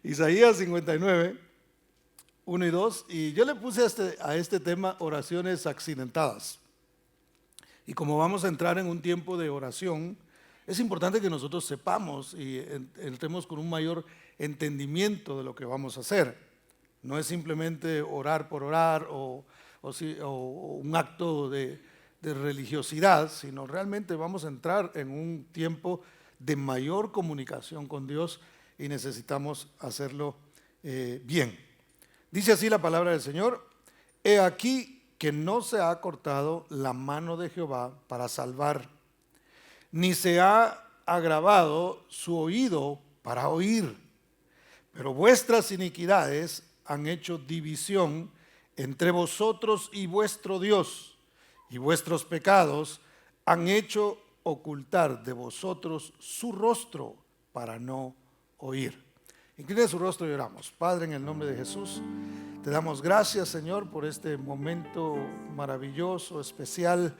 Isaías 59, 1 y 2, y yo le puse a este tema oraciones accidentadas. Y como vamos a entrar en un tiempo de oración, es importante que nosotros sepamos y entremos con un mayor entendimiento de lo que vamos a hacer. No es simplemente orar por orar o un acto de religiosidad, sino realmente vamos a entrar en un tiempo de mayor comunicación con Dios y necesitamos hacerlo bien. Dice así la palabra del Señor: he aquí que no se ha cortado la mano de Jehová para salvar, ni se ha agravado su oído para oír, pero vuestras iniquidades han hecho división entre vosotros y vuestro Dios, y vuestros pecados han hecho ocultar de vosotros su rostro para no oír. Incline su rostro y oramos. Padre, en el nombre de Jesús, te damos gracias, Señor, por este momento maravilloso, especial,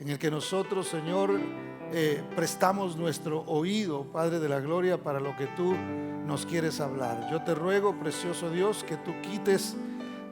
en el que nosotros, Señor, prestamos nuestro oído, Padre de la gloria, para lo que tú nos quieres hablar. Yo te ruego, precioso Dios, que tú quites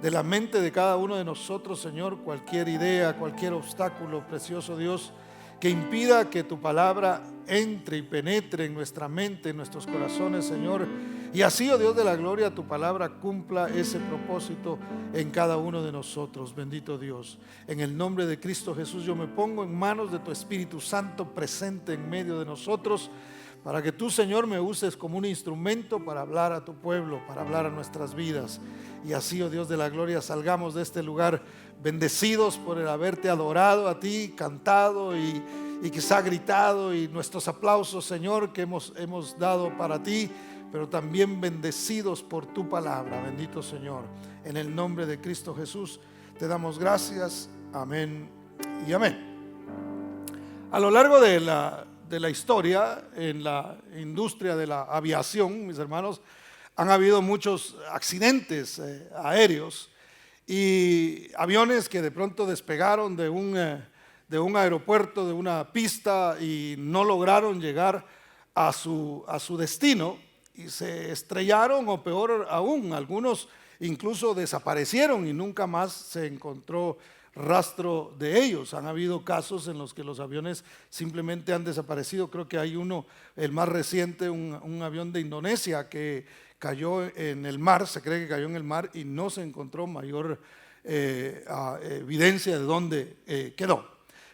de la mente de cada uno de nosotros, Señor, cualquier idea, cualquier obstáculo, precioso Dios, que impida que tu palabra entre y penetre en nuestra mente, en nuestros corazones, Señor. Y así, oh Dios de la gloria, tu palabra cumpla ese propósito en cada uno de nosotros. Bendito Dios. En el nombre de Cristo Jesús, yo me pongo en manos de tu Espíritu Santo presente en medio de nosotros, para que tú, Señor, me uses como un instrumento para hablar a tu pueblo, para hablar a nuestras vidas. Y así, oh Dios de la gloria, salgamos de este lugar bendecidos por el haberte adorado a ti, cantado y quizá gritado, y nuestros aplausos, Señor, que hemos dado para ti, pero también bendecidos por tu palabra. Bendito Señor, en el nombre de Cristo Jesús te damos gracias. Amén y amén. A lo largo de la historia, en la industria de la aviación, mis hermanos, han habido muchos accidentes aéreos y aviones que de pronto despegaron de un aeropuerto, de una pista, y no lograron llegar a su destino y se estrellaron, o peor aún, algunos incluso desaparecieron y nunca más se encontró rastro de ellos. Han habido casos en los que los aviones simplemente han desaparecido. Creo que hay uno, el más reciente, un avión de Indonesia que cayó en el mar, se cree que cayó en el mar y no se encontró mayor evidencia de dónde quedó.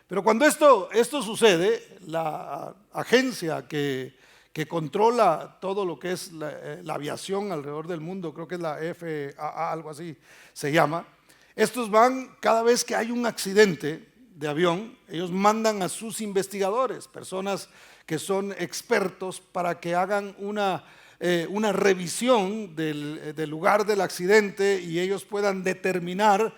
Pero cuando esto sucede, la agencia que controla todo lo que es la aviación alrededor del mundo, creo que es la FAA, algo así se llama, estos van, cada vez que hay un accidente de avión, ellos mandan a sus investigadores, personas que son expertos, para que hagan una revisión del lugar del accidente y ellos puedan determinar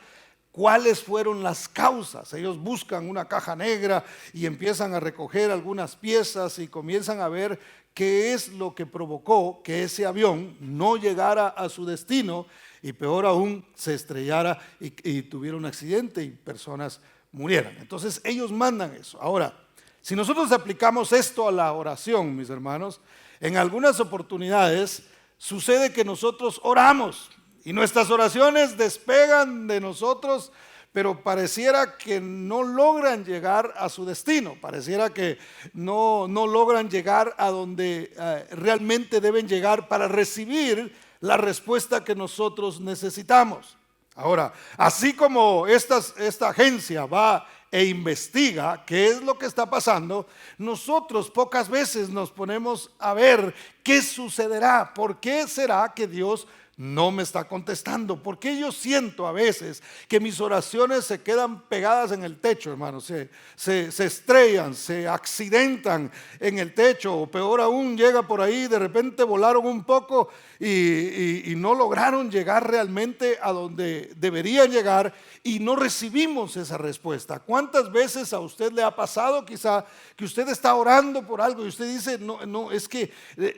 cuáles fueron las causas. Ellos buscan una caja negra y empiezan a recoger algunas piezas y comienzan a ver qué es lo que provocó que ese avión no llegara a su destino y, peor aún, se estrellara y tuviera un accidente y personas murieran. Entonces ellos mandan eso. Ahora, si nosotros aplicamos esto a la oración, mis hermanos, en algunas oportunidades sucede que nosotros oramos y nuestras oraciones despegan de nosotros, pero pareciera que no logran llegar a su destino, pareciera que no logran llegar a donde realmente deben llegar para recibir la respuesta que nosotros necesitamos. Ahora, así como esta agencia va e investiga qué es lo que está pasando, nosotros pocas veces nos ponemos a ver qué sucederá. ¿Por qué será que Dios no me está contestando? ¿Por qué yo siento a veces que mis oraciones se quedan pegadas en el techo, hermanos? Se estrellan, se accidentan en el techo, o peor aún, llega por ahí, de repente volaron un poco y no lograron llegar realmente a donde deberían llegar y no recibimos esa respuesta. ¿Cuántas veces a usted le ha pasado quizá que usted está orando por algo y usted dice, no, es que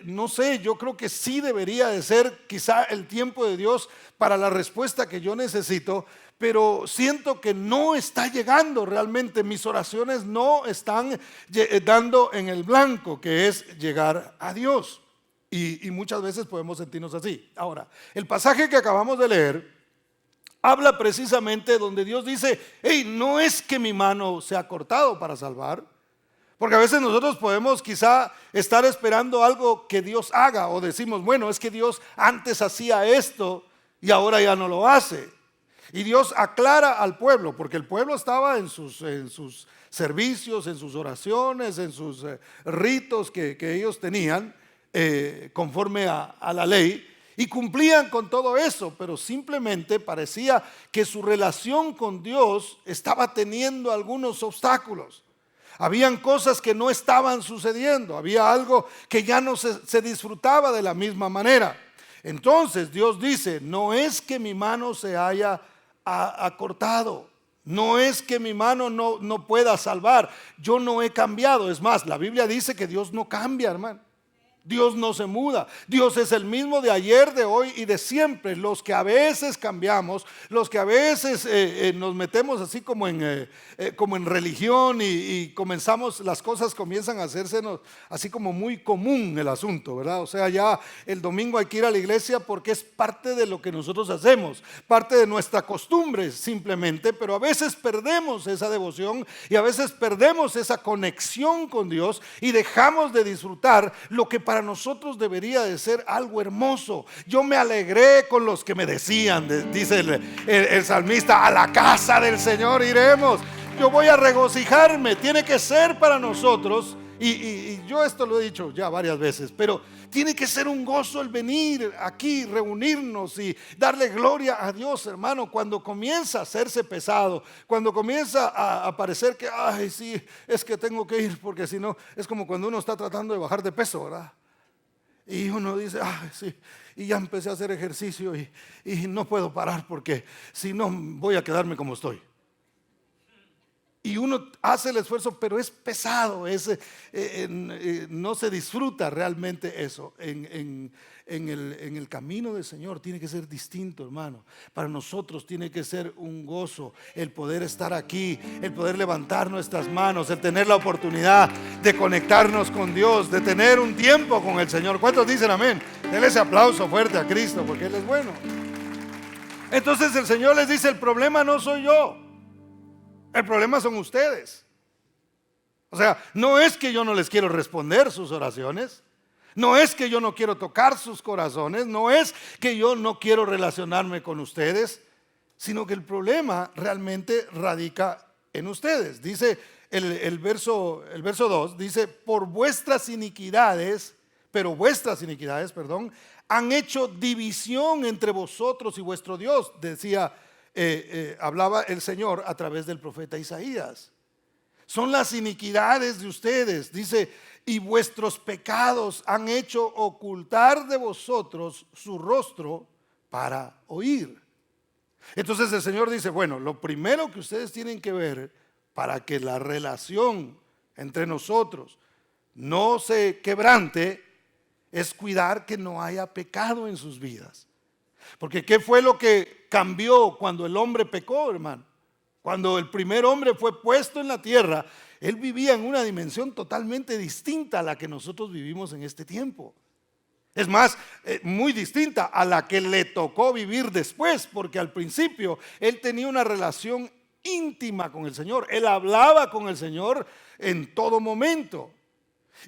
no sé, yo creo que sí debería de ser quizá el tiempo de Dios para la respuesta que yo necesito, pero siento que no está llegando realmente, mis oraciones no están dando en el blanco, que es llegar a Dios? Y muchas veces podemos sentirnos así. Ahora, el pasaje que acabamos de leer habla precisamente donde Dios dice: hey, no es que mi mano se ha cortado para salvar. Porque a veces nosotros podemos quizá estar esperando algo que Dios haga, o decimos, bueno, es que Dios antes hacía esto y ahora ya no lo hace. Y Dios aclara al pueblo, porque el pueblo estaba en sus servicios, en sus oraciones, en sus ritos que ellos tenían conforme a la ley, y cumplían con todo eso, pero simplemente parecía que su relación con Dios estaba teniendo algunos obstáculos. Habían cosas que no estaban sucediendo, había algo que ya no se disfrutaba de la misma manera. Entonces Dios dice: no es que mi mano se haya acortado, no es que mi mano no pueda salvar, yo no he cambiado. Es más, la Biblia dice que Dios no cambia, hermano. Dios no se muda. Dios es el mismo de ayer, de hoy y de siempre. Los que a veces cambiamos, los que a veces nos metemos así como en religión y comenzamos, las cosas comienzan a hacerse así como muy común el asunto, ¿verdad? O sea, ya el domingo hay que ir a la iglesia porque es parte de lo que nosotros hacemos, parte de nuestra costumbre simplemente, pero a veces perdemos esa devoción y a veces perdemos esa conexión con Dios y dejamos de disfrutar lo que para nosotros debería de ser algo hermoso. Yo me alegré con los que me decían, dice el salmista: a la casa del Señor iremos. Yo voy a regocijarme. Tiene que ser para nosotros, y yo esto lo he dicho ya varias veces, pero tiene que ser un gozo el venir aquí, reunirnos y darle gloria a Dios, hermano. Cuando comienza a hacerse pesado, cuando comienza a parecer que, ay, sí, es que tengo que ir, porque si no, es como cuando uno está tratando de bajar de peso, ¿verdad? Y uno dice: ay, sí, y ya empecé a hacer ejercicio y no puedo parar porque si no voy a quedarme como estoy. Y uno hace el esfuerzo, pero es pesado, no se disfruta realmente eso. En el camino del Señor tiene que ser distinto, hermano. Para nosotros tiene que ser un gozo el poder estar aquí, el poder levantar nuestras manos, el tener la oportunidad de conectarnos con Dios, de tener un tiempo con el Señor. ¿Cuántos dicen amén? Denle ese aplauso fuerte a Cristo, porque Él es bueno. Entonces el Señor les dice: el problema no soy yo, el problema son ustedes. O sea, no es que yo no les quiero responder sus oraciones, no es que yo no quiero tocar sus corazones, no es que yo no quiero relacionarme con ustedes, sino que el problema realmente radica en ustedes. Dice el verso 2, dice: por vuestras iniquidades, han hecho división entre vosotros y vuestro Dios. Hablaba el Señor a través del profeta Isaías. Son las iniquidades de ustedes, dice, y vuestros pecados han hecho ocultar de vosotros su rostro para oír. Entonces el Señor dice: bueno, lo primero que ustedes tienen que ver para que la relación entre nosotros no se quebrante es cuidar que no haya pecado en sus vidas. Porque ¿qué fue lo que cambió cuando el hombre pecó, hermano? Cuando el primer hombre fue puesto en la tierra, él vivía en una dimensión totalmente distinta a la que nosotros vivimos en este tiempo. Es más, muy distinta a la que le tocó vivir después, porque al principio él tenía una relación íntima con el Señor. Él hablaba con el Señor en todo momento.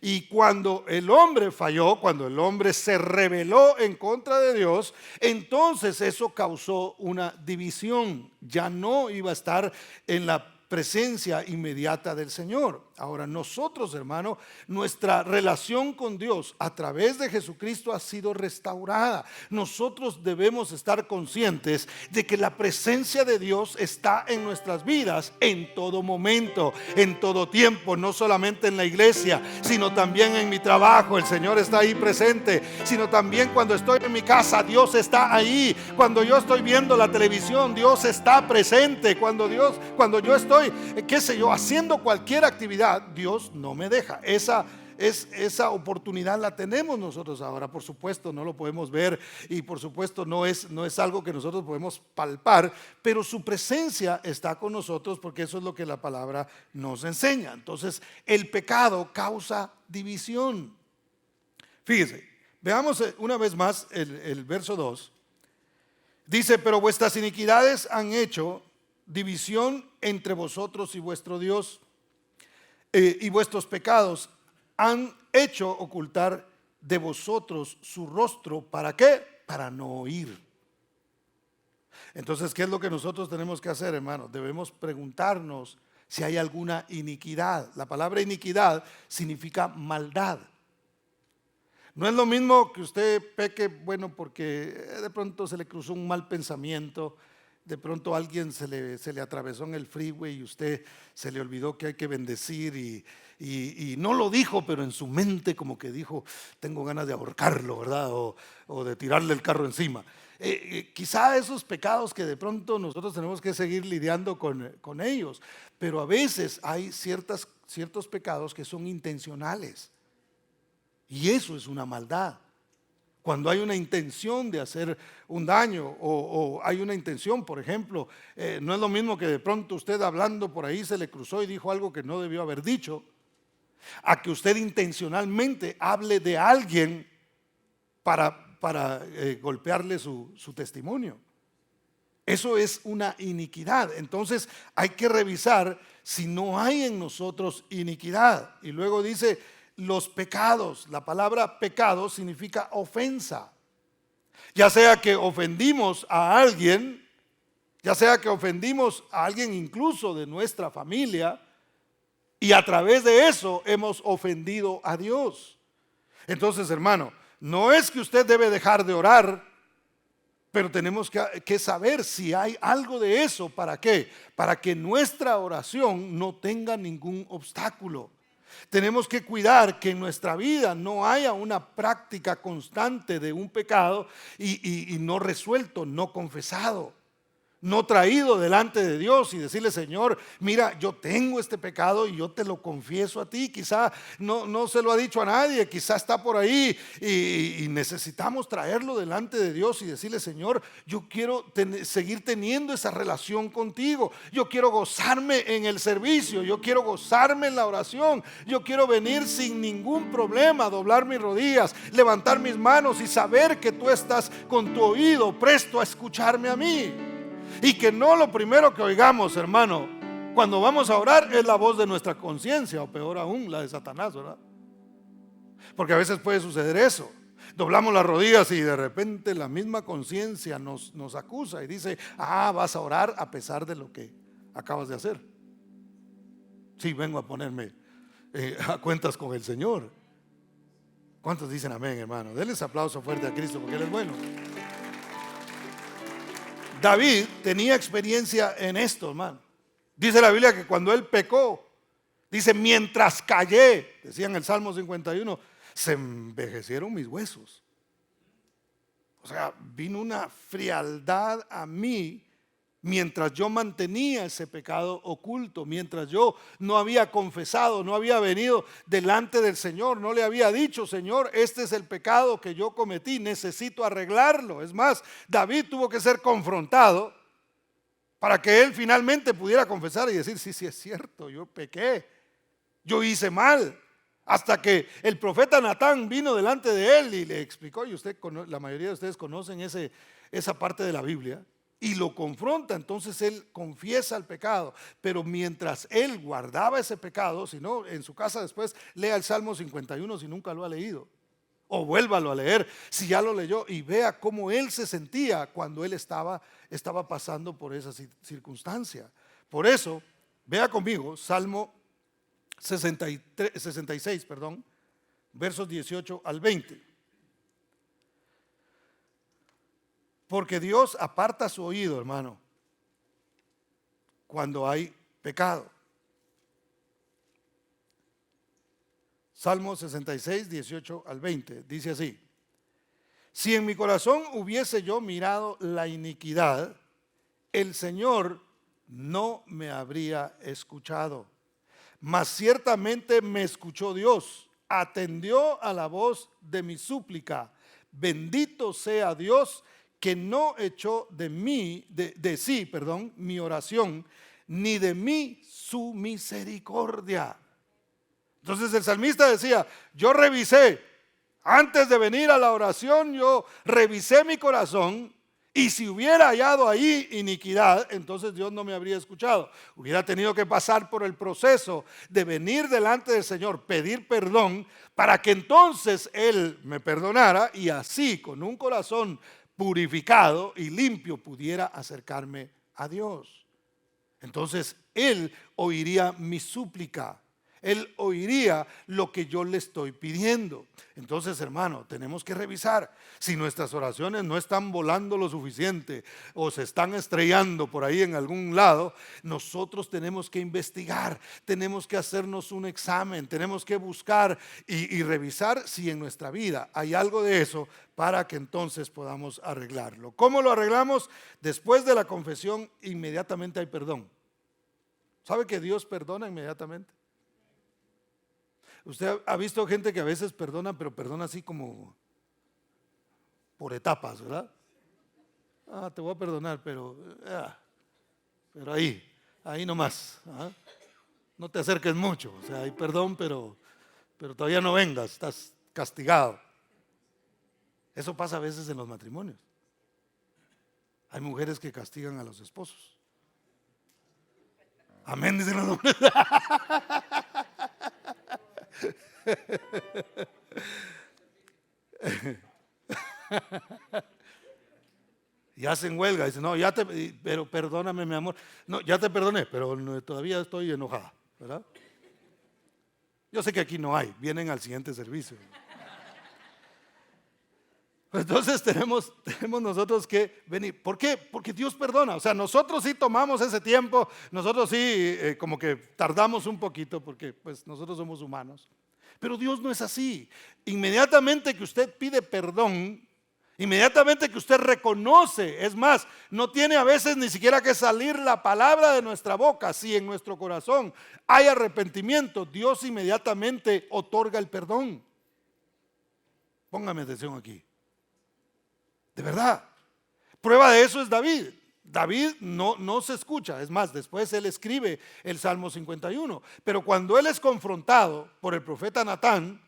Y cuando el hombre falló, cuando el hombre se rebeló en contra de Dios, entonces eso causó una división. Ya no iba a estar en la presencia inmediata del Señor. Ahora nosotros, hermano, nuestra relación con Dios a través de Jesucristo ha sido restaurada. Nosotros debemos estar conscientes de que la presencia de Dios está en nuestras vidas en todo momento, en todo tiempo, no solamente en la iglesia, sino también en mi trabajo. El Señor está ahí presente, sino también cuando estoy en mi casa, Dios está ahí. Cuando yo estoy viendo la televisión, Dios está presente. Cuando yo estoy, qué sé yo, haciendo cualquier actividad, Dios no me deja. Esa oportunidad la tenemos nosotros ahora. Por supuesto no lo podemos ver y por supuesto no es algo que nosotros podemos palpar, pero su presencia está con nosotros, porque eso es lo que la palabra nos enseña. Entonces el pecado causa división. Fíjese, Veamos una vez más el verso 2. Dice, pero vuestras iniquidades han hecho división entre vosotros y vuestro Dios, y vuestros pecados han hecho ocultar de vosotros su rostro. ¿Para qué? Para no oír. Entonces, ¿qué es lo que nosotros tenemos que hacer, hermanos? Debemos preguntarnos si hay alguna iniquidad. La palabra iniquidad significa maldad. No es lo mismo que usted peque, bueno, porque de pronto se le cruzó un mal pensamiento, de pronto a alguien se le atravesó en el freeway y usted se le olvidó que hay que bendecir y no lo dijo, pero en su mente como que dijo, tengo ganas de ahorcarlo, ¿verdad? O de tirarle el carro encima. Quizá esos pecados que de pronto nosotros tenemos que seguir lidiando con ellos, pero a veces hay ciertos pecados que son intencionales. Y eso es una maldad. Cuando hay una intención de hacer un daño o hay una intención, por ejemplo, no es lo mismo que de pronto usted hablando por ahí se le cruzó y dijo algo que no debió haber dicho, a que usted intencionalmente hable de alguien para golpearle su testimonio. Eso es una iniquidad. Entonces hay que revisar si no hay en nosotros iniquidad. Y luego dice, los pecados. La palabra pecado significa ofensa. Ya sea que ofendimos a alguien, ya sea que ofendimos a alguien incluso de nuestra familia, y a través de eso hemos ofendido a Dios. Entonces, hermano, no es que usted debe dejar de orar, pero tenemos que saber si hay algo de eso. ¿Para qué? Para que nuestra oración no tenga ningún obstáculo. Tenemos que cuidar que en nuestra vida no haya una práctica constante de un pecado y no resuelto, no confesado, no traído delante de Dios y decirle, Señor, mira, yo tengo este pecado y yo te lo confieso a ti. Quizá no se lo ha dicho a nadie, quizá está por ahí y necesitamos traerlo delante de Dios y decirle, Señor, yo quiero seguir teniendo esa relación contigo. Yo quiero gozarme en el servicio, yo quiero gozarme en la oración, yo quiero venir sin ningún problema, doblar mis rodillas, levantar mis manos y saber que tú estás con tu oído presto a escucharme a mí. Y que no lo primero que oigamos, hermano, cuando vamos a orar es la voz de nuestra conciencia, o peor aún, la de Satanás, ¿verdad? Porque a veces puede suceder eso. Doblamos las rodillas y de repente la misma conciencia nos acusa y dice, vas a orar a pesar de lo que acabas de hacer. Sí, vengo a ponerme a cuentas con el Señor. ¿Cuántos dicen amén, hermano? Denles aplauso fuerte a Cristo porque Él es bueno. David tenía experiencia en esto, hermano. Dice la Biblia que cuando él pecó, dice, mientras callé, decía en el Salmo 51, se envejecieron mis huesos. O sea, vino una frialdad a mí mientras yo mantenía ese pecado oculto, mientras yo no había confesado, no había venido delante del Señor, no le había dicho, Señor, este es el pecado que yo cometí, necesito arreglarlo. Es más, David tuvo que ser confrontado para que él finalmente pudiera confesar y decir, sí, es cierto, yo pequé, yo hice mal. Hasta que el profeta Natán vino delante de él y le explicó, y la mayoría de ustedes conocen esa parte de la Biblia, y lo confronta. Entonces él confiesa el pecado, pero mientras él guardaba ese pecado, si no, en su casa después lea el Salmo 51 si nunca lo ha leído, o vuélvalo a leer si ya lo leyó y vea cómo él se sentía cuando él estaba pasando por esa circunstancia. Por eso, vea conmigo Salmo 66, versos 18 al 20. Porque Dios aparta su oído, hermano, cuando hay pecado. Salmo 66, 18 al 20, dice así: si en mi corazón hubiese yo mirado la iniquidad, el Señor no me habría escuchado. Mas ciertamente me escuchó Dios, atendió a la voz de mi súplica. Bendito sea Dios que no echó de sí, mi oración, ni de mí su misericordia. Entonces el salmista decía, yo revisé Antes de venir a la oración, yo revisé mi corazón. Y si hubiera hallado ahí iniquidad, entonces Dios no me habría escuchado. Hubiera tenido que pasar por el proceso de venir delante del Señor, pedir perdón, para que entonces Él me perdonara y así, con un corazón purificado y limpio, pudiera acercarme a Dios. Entonces Él oiría mi súplica. Él oiría lo que yo le estoy pidiendo. Entonces, hermano, tenemos que revisar si nuestras oraciones no están volando lo suficiente o se están estrellando por ahí en algún lado. Nosotros tenemos que investigar, tenemos que hacernos un examen, tenemos que buscar y revisar si en nuestra vida hay algo de eso para que entonces podamos arreglarlo. ¿Cómo lo arreglamos? Después de la confesión, inmediatamente hay perdón. ¿Sabe que Dios perdona inmediatamente? Usted ha visto gente que a veces perdona, pero perdona así como por etapas, ¿verdad? Te voy a perdonar, pero ahí nomás. No te acerques mucho. O sea, hay perdón, pero todavía no vengas, estás castigado. Eso pasa a veces en los matrimonios. Hay mujeres que castigan a los esposos. Amén, dicen los hombres. Y hacen huelga, dicen, no, pero perdóname, mi amor. No, ya te perdoné, pero todavía estoy enojada, ¿verdad? Yo sé que aquí no hay, vienen al siguiente servicio. Entonces tenemos nosotros que venir. ¿Por qué? Porque Dios perdona. O sea, nosotros sí tomamos ese tiempo, nosotros sí como que tardamos un poquito porque pues nosotros somos humanos. Pero Dios no es así. Inmediatamente que usted pide perdón, inmediatamente que usted reconoce, es más, no tiene a veces ni siquiera que salir la palabra de nuestra boca. Si en nuestro corazón hay arrepentimiento, Dios inmediatamente otorga el perdón. Póngame atención aquí. De verdad. Prueba de eso es David. David no se escucha. Es más, después él escribe el Salmo 51. Pero cuando él es confrontado por el profeta Natán,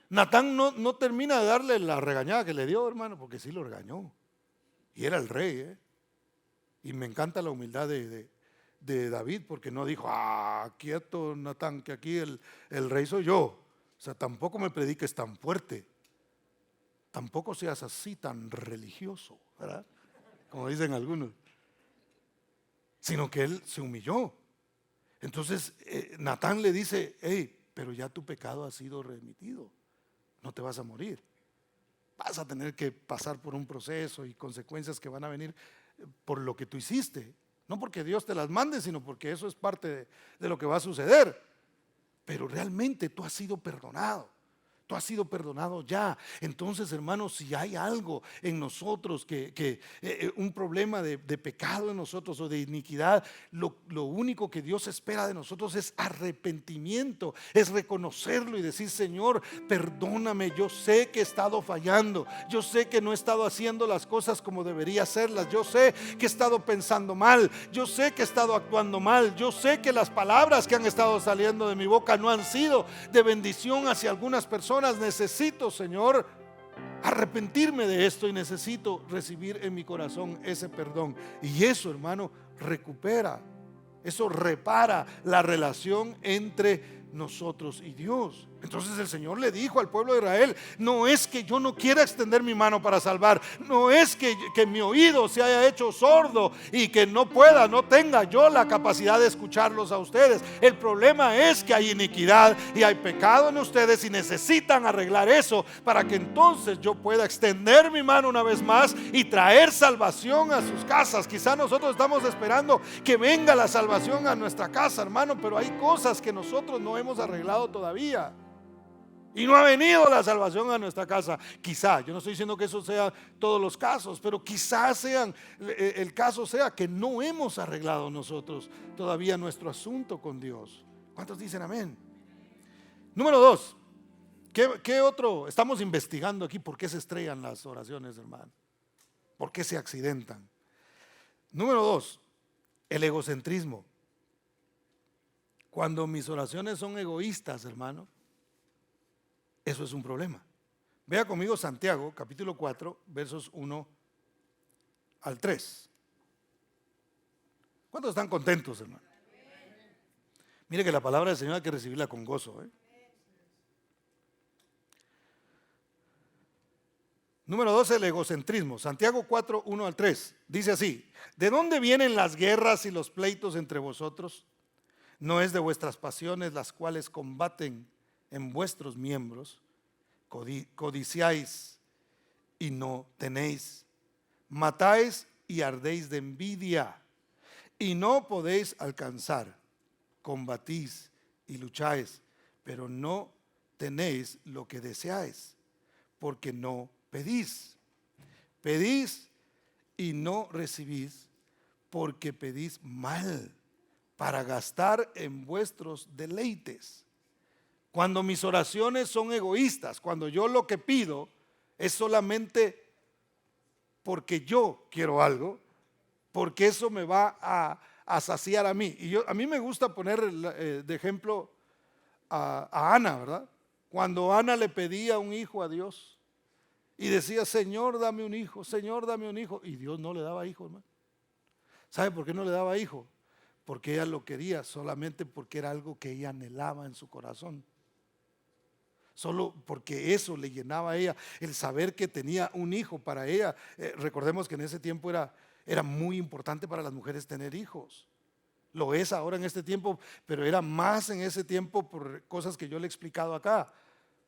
Natán no termina de darle la regañada que le dio, hermano, porque sí lo regañó. Y era el rey, ¿eh? Y me encanta la humildad de David, porque no dijo, quieto Natán, que aquí el rey soy yo. O sea, tampoco me prediques tan fuerte. Tampoco seas así tan religioso, ¿verdad? Como dicen algunos. Sino que él se humilló. Entonces Natán le dice, hey, pero ya tu pecado ha sido remitido. No te vas a morir. Vas a tener que pasar por un proceso y consecuencias que van a venir por lo que tú hiciste. No porque Dios te las mande, sino porque eso es parte de lo que va a suceder. Pero realmente tú has sido perdonado. Tú has sido perdonado ya. Entonces, hermanos, si hay algo en nosotros un problema de pecado en nosotros o de iniquidad, lo único que Dios espera de nosotros es arrepentimiento, es reconocerlo y decir, Señor, perdóname, yo sé que he estado fallando, yo sé que no he estado haciendo las cosas como debería hacerlas, yo sé que he estado pensando mal, yo sé que he estado actuando mal, yo sé que las palabras que han estado saliendo de mi boca no han sido de bendición hacia algunas personas. Necesito, Señor, arrepentirme de esto y necesito recibir en mi corazón ese perdón. Y eso, hermano, recupera, eso repara la relación entre nosotros y Dios. Entonces el Señor le dijo al pueblo de Israel, no es que yo no quiera extender mi mano para salvar, no es que mi oído se haya hecho sordo y que no tenga yo la capacidad de escucharlos a ustedes. El problema es que hay iniquidad y hay pecado en ustedes y necesitan arreglar eso para que entonces yo pueda extender mi mano una vez más y traer salvación a sus casas. Quizá nosotros estamos esperando que venga la salvación a nuestra casa, hermano, pero hay cosas que nosotros no hemos arreglado todavía. Y no ha venido la salvación a nuestra casa. Quizá, yo no estoy diciendo que eso sea todos los casos, pero quizás el caso sea que no hemos arreglado nosotros todavía nuestro asunto con Dios. ¿Cuántos dicen amén? Número 2, ¿qué otro? Estamos investigando aquí por qué se estrellan las oraciones, hermano. ¿Por qué se accidentan? Número 2, el egocentrismo. Cuando mis oraciones son egoístas, hermano, eso es un problema, Vea conmigo Santiago, capítulo 4, versos 1 al 3. ¿Cuántos están contentos, hermano? Mire que la palabra del Señor hay que recibirla con gozo, ¿eh? Número 12, el egocentrismo. Santiago 4, 1 al 3. Dice así: ¿de dónde vienen las guerras y los pleitos entre vosotros? ¿No es de vuestras pasiones las cuales combaten en vuestros miembros? Codiciáis y no tenéis, matáis y ardéis de envidia y no podéis alcanzar, combatís y lucháis, pero no tenéis lo que deseáis, porque no pedís. Pedís y no recibís, porque pedís mal, para gastar en vuestros deleites. Cuando mis oraciones son egoístas, cuando yo lo que pido es solamente porque yo quiero algo, porque eso me va a saciar a mí. Y a mí me gusta poner de ejemplo a Ana, ¿verdad? Cuando Ana le pedía un hijo a Dios y decía: Señor, dame un hijo, Señor, dame un hijo, y Dios no le daba hijo, hermano. ¿Sabe por qué no le daba hijo? Porque ella lo quería solamente porque era algo que ella anhelaba en su corazón. Solo porque eso le llenaba a ella, el saber que tenía un hijo para ella. Recordemos que en ese tiempo era muy importante para las mujeres tener hijos. Lo es ahora en este tiempo, pero era más en ese tiempo por cosas que yo le he explicado acá.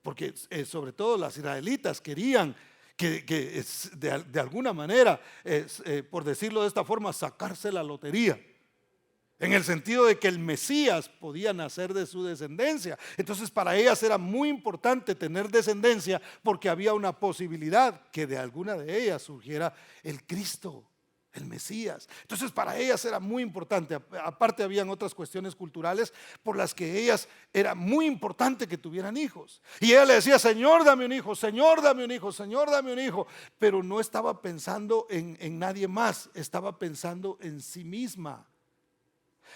Porque sobre todo las israelitas querían que de alguna manera, por decirlo de esta forma, sacarse la lotería. En el sentido de que el Mesías podía nacer de su descendencia. Entonces para ellas era muy importante tener descendencia, porque había una posibilidad que de alguna de ellas surgiera el Cristo, el Mesías. Entonces para ellas era muy importante. Aparte habían otras cuestiones culturales por las que ellas era muy importante que tuvieran hijos. Y ella le decía: Señor, dame un hijo, Señor, dame un hijo, Señor, dame un hijo. Pero no estaba pensando en nadie más, estaba pensando en sí misma.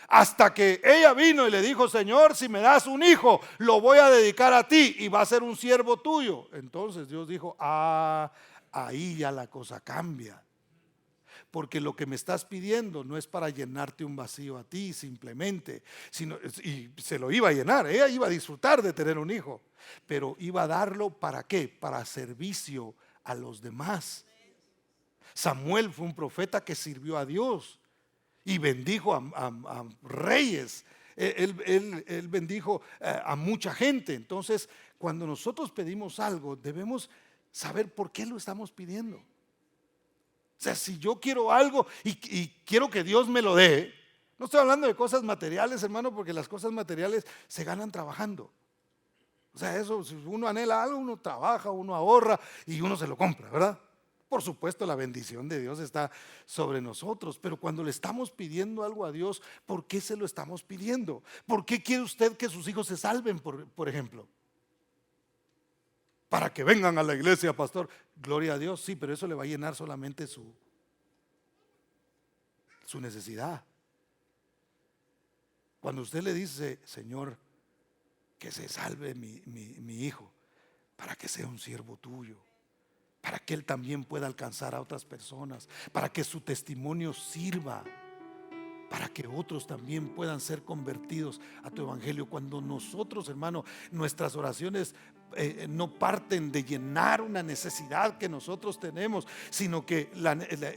Hasta que ella vino y le dijo: Señor, si me das un hijo, lo voy a dedicar a ti y va a ser un siervo tuyo. Entonces Dios dijo: ahí ya la cosa cambia. Porque lo que me estás pidiendo no es para llenarte un vacío a ti simplemente, sino, y se lo iba a llenar, ella iba a disfrutar de tener un hijo, pero iba a darlo ¿para qué? Para servicio a los demás. Samuel fue un profeta que sirvió a Dios y bendijo a reyes. Él bendijo a mucha gente. Entonces, cuando nosotros pedimos algo, debemos saber por qué lo estamos pidiendo. O sea, si yo quiero algo y quiero que Dios me lo dé, no estoy hablando de cosas materiales, hermano, porque las cosas materiales se ganan trabajando. O sea, eso, si uno anhela algo, uno trabaja, uno ahorra y uno se lo compra, ¿verdad? Por supuesto, la bendición de Dios está sobre nosotros, pero cuando le estamos pidiendo algo a Dios, ¿por qué se lo estamos pidiendo? ¿Por qué quiere usted que sus hijos se salven, por ejemplo? Para que vengan a la iglesia, pastor. Gloria a Dios, sí, pero eso le va a llenar solamente su necesidad. Cuando usted le dice: Señor, que se salve mi hijo, para que sea un siervo tuyo, para que él también pueda alcanzar a otras personas, para que su testimonio sirva, para que otros también puedan ser convertidos a tu evangelio. Cuando nosotros, hermano, nuestras oraciones no parten de llenar una necesidad que nosotros tenemos, sino que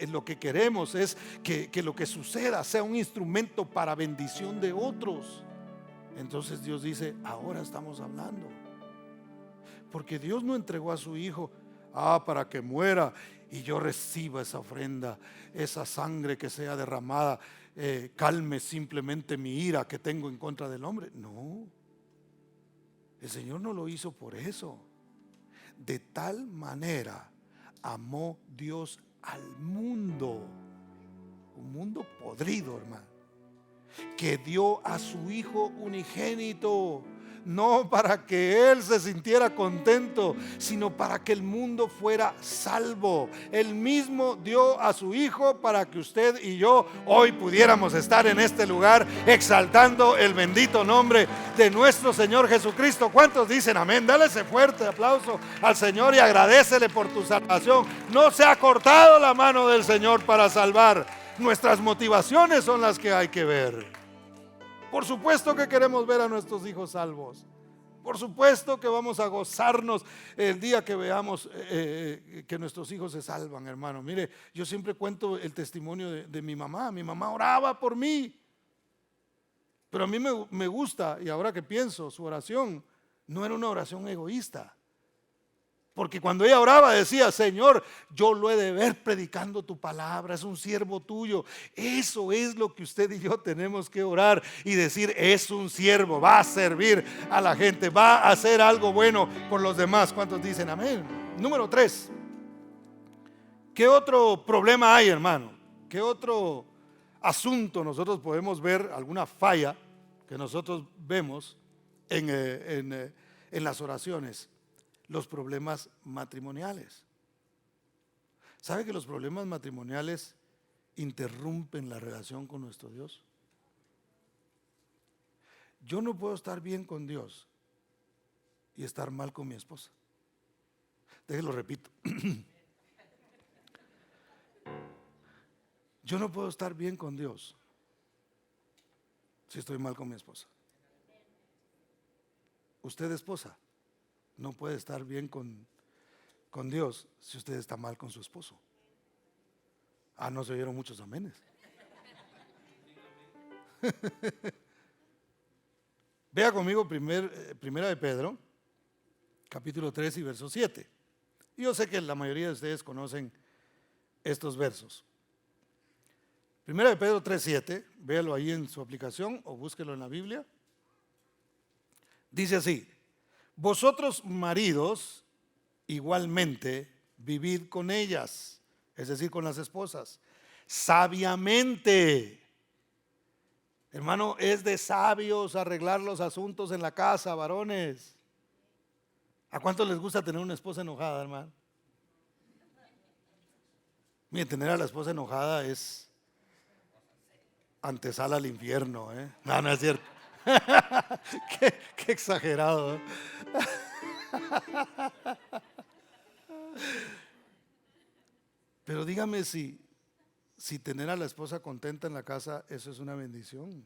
lo que queremos es que lo que suceda sea un instrumento para bendición de otros. Entonces Dios dice: ahora estamos hablando. Porque Dios no entregó a su hijo para que muera y yo reciba esa ofrenda, esa sangre que sea derramada, calme simplemente mi ira que tengo en contra del hombre. No, el Señor no lo hizo por eso. De tal manera amó Dios al mundo, un mundo podrido, hermano, que dio a su hijo unigénito. no para que Él se sintiera contento, sino para que el mundo fuera salvo. Él mismo dio a su Hijo para que usted y yo hoy pudiéramos estar en este lugar exaltando el bendito nombre de nuestro Señor Jesucristo. ¿Cuántos dicen amén? Dale ese fuerte aplauso al Señor y agradécele por tu salvación. No se ha cortado la mano del Señor para salvar. Nuestras motivaciones son las que hay que ver. Por supuesto que queremos ver a nuestros hijos salvos. Por supuesto que vamos a gozarnos el día que veamos que nuestros hijos se salvan, hermano. Mire, yo siempre cuento el testimonio de mi mamá. Mi mamá oraba por mí. Pero a mí me gusta, y ahora que pienso, su oración no era una oración egoísta. Porque cuando ella oraba decía: Señor, yo lo he de ver predicando tu palabra, es un siervo tuyo. Eso es lo que usted y yo tenemos que orar y decir: es un siervo, va a servir a la gente, va a hacer algo bueno por los demás. ¿Cuántos dicen amén? Número 3. ¿Qué otro problema hay, hermano? ¿Qué otro asunto nosotros podemos ver, alguna falla que nosotros vemos en las oraciones? Los problemas matrimoniales. ¿Sabe que los problemas matrimoniales interrumpen la relación con nuestro Dios? Yo no puedo estar bien con Dios y estar mal con mi esposa. Déjelo repito. Yo no puedo estar bien con Dios si estoy mal con mi esposa. Usted, esposa, no puede estar bien con Dios si usted está mal con su esposo. No se oyeron muchos amenes. Vea conmigo primera de Pedro, capítulo 3 y verso 7. Yo sé que la mayoría de ustedes conocen estos versos. Primera de Pedro 3:7, véalo ahí en su aplicación o búsquelo en la Biblia. Dice así: vosotros maridos igualmente vivid con ellas, es decir, con las esposas, sabiamente. Hermano, es de sabios arreglar los asuntos en la casa, varones. ¿A cuántos les gusta tener una esposa enojada, hermano? Mire, tener a la esposa enojada es antesala al infierno, ¿eh? No es cierto. qué exagerado, ¿eh? Pero dígame si tener a la esposa contenta en la casa, eso es una bendición.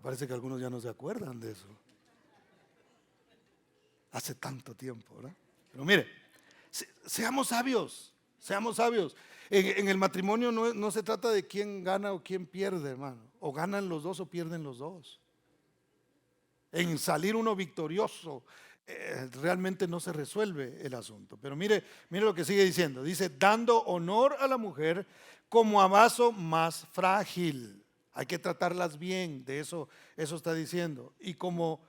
Parece que algunos ya no se acuerdan de eso. Hace tanto tiempo, ¿verdad? Pero mire, seamos sabios, seamos sabios. En el matrimonio no se trata de quién gana o quién pierde, hermano. O ganan los dos o pierden los dos. En salir uno victorioso, realmente no se resuelve el asunto. Pero mire lo que sigue diciendo. Dice: dando honor a la mujer como a vaso más frágil. Hay que tratarlas bien, de eso está diciendo. Y como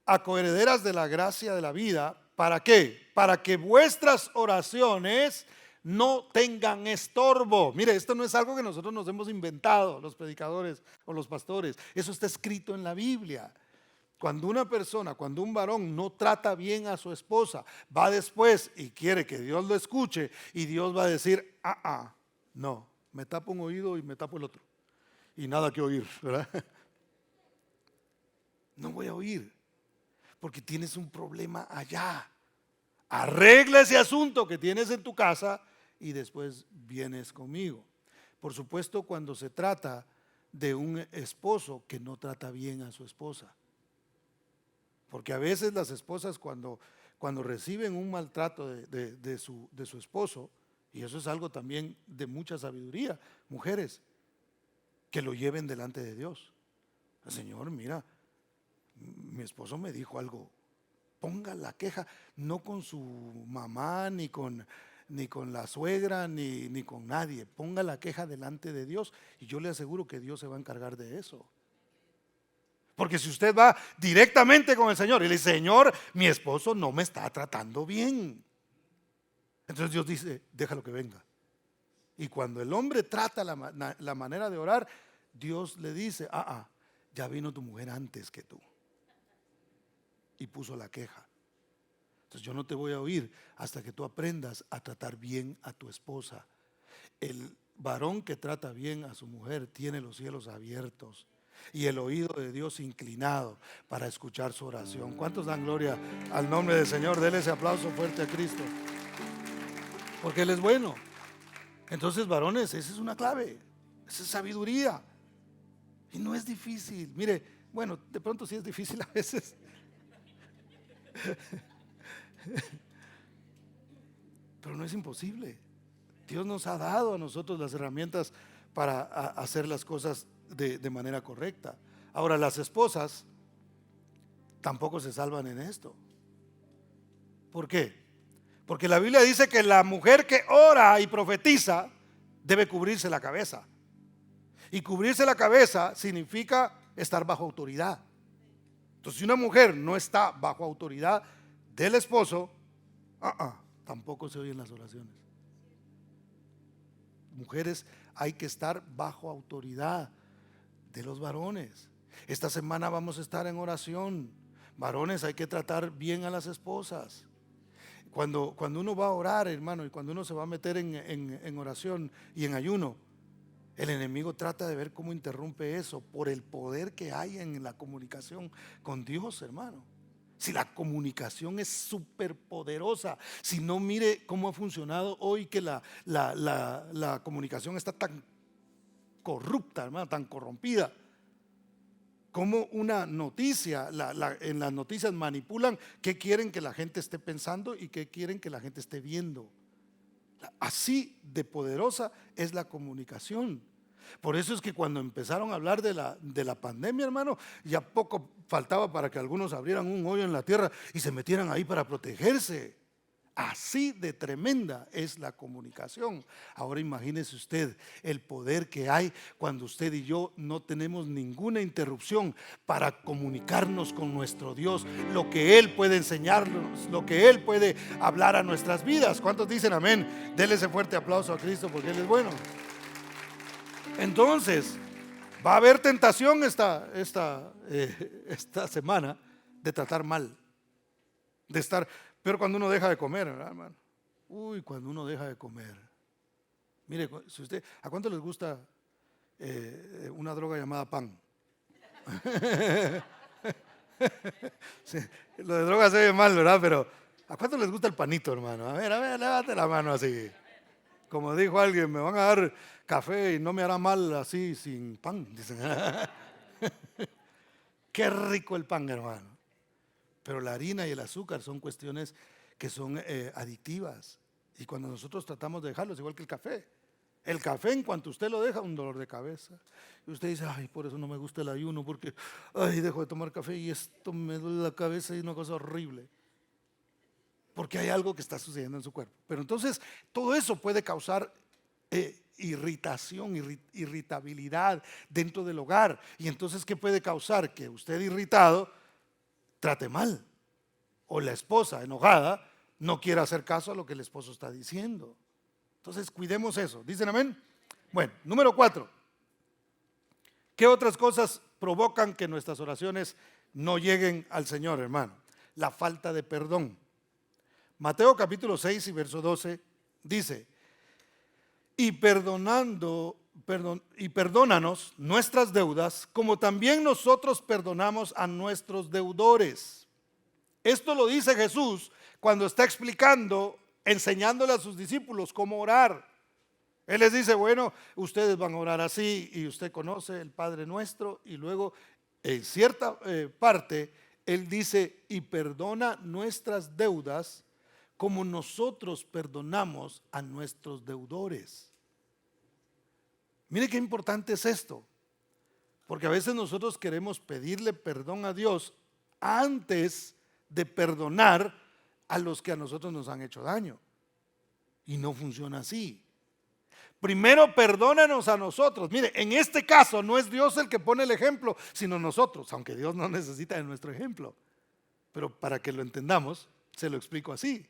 a coherederas de la gracia de la vida. ¿Para qué? Para que vuestras oraciones no tengan estorbo. Mire, esto no es algo que nosotros nos hemos inventado, los predicadores o los pastores. Eso está escrito en la Biblia. Cuando un varón no trata bien a su esposa, va después y quiere que Dios lo escuche, y Dios va a decir: no, me tapo un oído y me tapo el otro, y nada que oír, ¿verdad? No voy a oír, porque tienes un problema allá. Arregla ese asunto que tienes en tu casa y después vienes conmigo. Por supuesto, cuando se trata de un esposo que no trata bien a su esposa. Porque a veces las esposas cuando reciben un maltrato de su esposo, y eso es algo también de mucha sabiduría, mujeres, que lo lleven delante de Dios. Señor, mira, mi esposo me dijo algo. Ponga la queja, no con su mamá, ni con la suegra, ni con nadie. Ponga la queja delante de Dios, y yo le aseguro que Dios se va a encargar de eso. Porque si usted va directamente con el Señor y le dice: Señor, mi esposo no me está tratando bien, entonces Dios dice: déjalo que venga. Y cuando el hombre trata la manera de orar, Dios le dice: ya vino tu mujer antes que tú y puso la queja. Entonces yo no te voy a oír hasta que tú aprendas a tratar bien a tu esposa. El varón que trata bien a su mujer tiene los cielos abiertos y el oído de Dios inclinado para escuchar su oración. ¿Cuántos dan gloria al nombre del Señor? Denle ese aplauso fuerte a Cristo, porque Él es bueno. Entonces, varones, esa es una clave, esa es sabiduría y no es difícil. Mire, bueno, de pronto sí es difícil a veces. Pero no es imposible. Dios nos ha dado a nosotros las herramientas para hacer las cosas de manera correcta. Ahora, las esposas tampoco se salvan en esto. ¿Por qué? Porque la Biblia dice que la mujer que ora y profetiza debe cubrirse la cabeza. Y cubrirse la cabeza significa estar bajo autoridad. Entonces, si una mujer no está bajo autoridad del esposo, tampoco se oyen las oraciones. Mujeres, hay que estar bajo autoridad de los varones. Esta semana vamos a estar en oración. Varones, hay que tratar bien a las esposas. Cuando uno va a orar, hermano, y cuando uno se va a meter en oración y en ayuno, el enemigo trata de ver cómo interrumpe eso por el poder que hay en la comunicación con Dios, hermano. Si la comunicación es súper poderosa, si no, mire cómo ha funcionado hoy, que la comunicación está tan corrupta, hermano, tan corrompida. Como una noticia, en las noticias manipulan qué quieren que la gente esté pensando y qué quieren que la gente esté viendo. Así de poderosa es la comunicación. Por eso es que cuando empezaron a hablar de la pandemia, hermano, ya poco faltaba para que algunos abrieran un hoyo en la tierra y se metieran ahí para protegerse. Así de tremenda es la comunicación. Ahora imagínese usted el poder que hay cuando usted y yo no tenemos ninguna interrupción para comunicarnos con nuestro Dios, lo que Él puede enseñarnos, lo que Él puede hablar a nuestras vidas. ¿Cuántos dicen amén? Denle ese fuerte aplauso a Cristo porque Él es bueno. Entonces, va a haber tentación esta semana de tratar mal, de estar. Pero cuando uno deja de comer, ¿verdad, hermano? Cuando uno deja de comer. Mire, si usted, ¿a cuánto les gusta una droga llamada pan? Sí, lo de droga se ve mal, ¿verdad? Pero ¿a cuánto les gusta el panito, hermano? A ver, levante la mano así. Como dijo alguien, me van a dar café y no me hará mal así sin pan. Dicen. Qué rico el pan, hermano. Pero la harina y el azúcar son cuestiones que son adictivas. Y cuando nosotros tratamos de dejarlo, es igual que el café, en cuanto usted lo deja, un dolor de cabeza. Y usted dice, ay, por eso no me gusta el ayuno, porque dejo de tomar café y esto me duele la cabeza y es una cosa horrible. Porque hay algo que está sucediendo en su cuerpo. Pero entonces, todo eso puede causar irritación, irritabilidad dentro del hogar. Y entonces, ¿qué puede causar? Que usted irritado trate mal, o la esposa enojada no quiera hacer caso a lo que el esposo está diciendo. Entonces cuidemos eso. ¿Dicen amén? Bueno, número 4. ¿Qué otras cosas provocan que nuestras oraciones no lleguen al Señor, hermano? La falta de perdón. Mateo capítulo 6 y verso 12 dice: y perdónanos nuestras deudas, como también nosotros perdonamos a nuestros deudores. Esto lo dice Jesús cuando está explicando, enseñándole a sus discípulos cómo orar. Él les dice, bueno, ustedes van a orar así y usted conoce el Padre Nuestro, y luego en cierta parte Él dice, y perdona nuestras deudas como nosotros perdonamos a nuestros deudores. Mire qué importante es esto, porque a veces nosotros queremos pedirle perdón a Dios antes de perdonar a los que a nosotros nos han hecho daño. Y no funciona así. Primero perdónanos a nosotros. Mire, en este caso no es Dios el que pone el ejemplo, sino nosotros, aunque Dios no necesita de nuestro ejemplo. Pero para que lo entendamos, se lo explico así.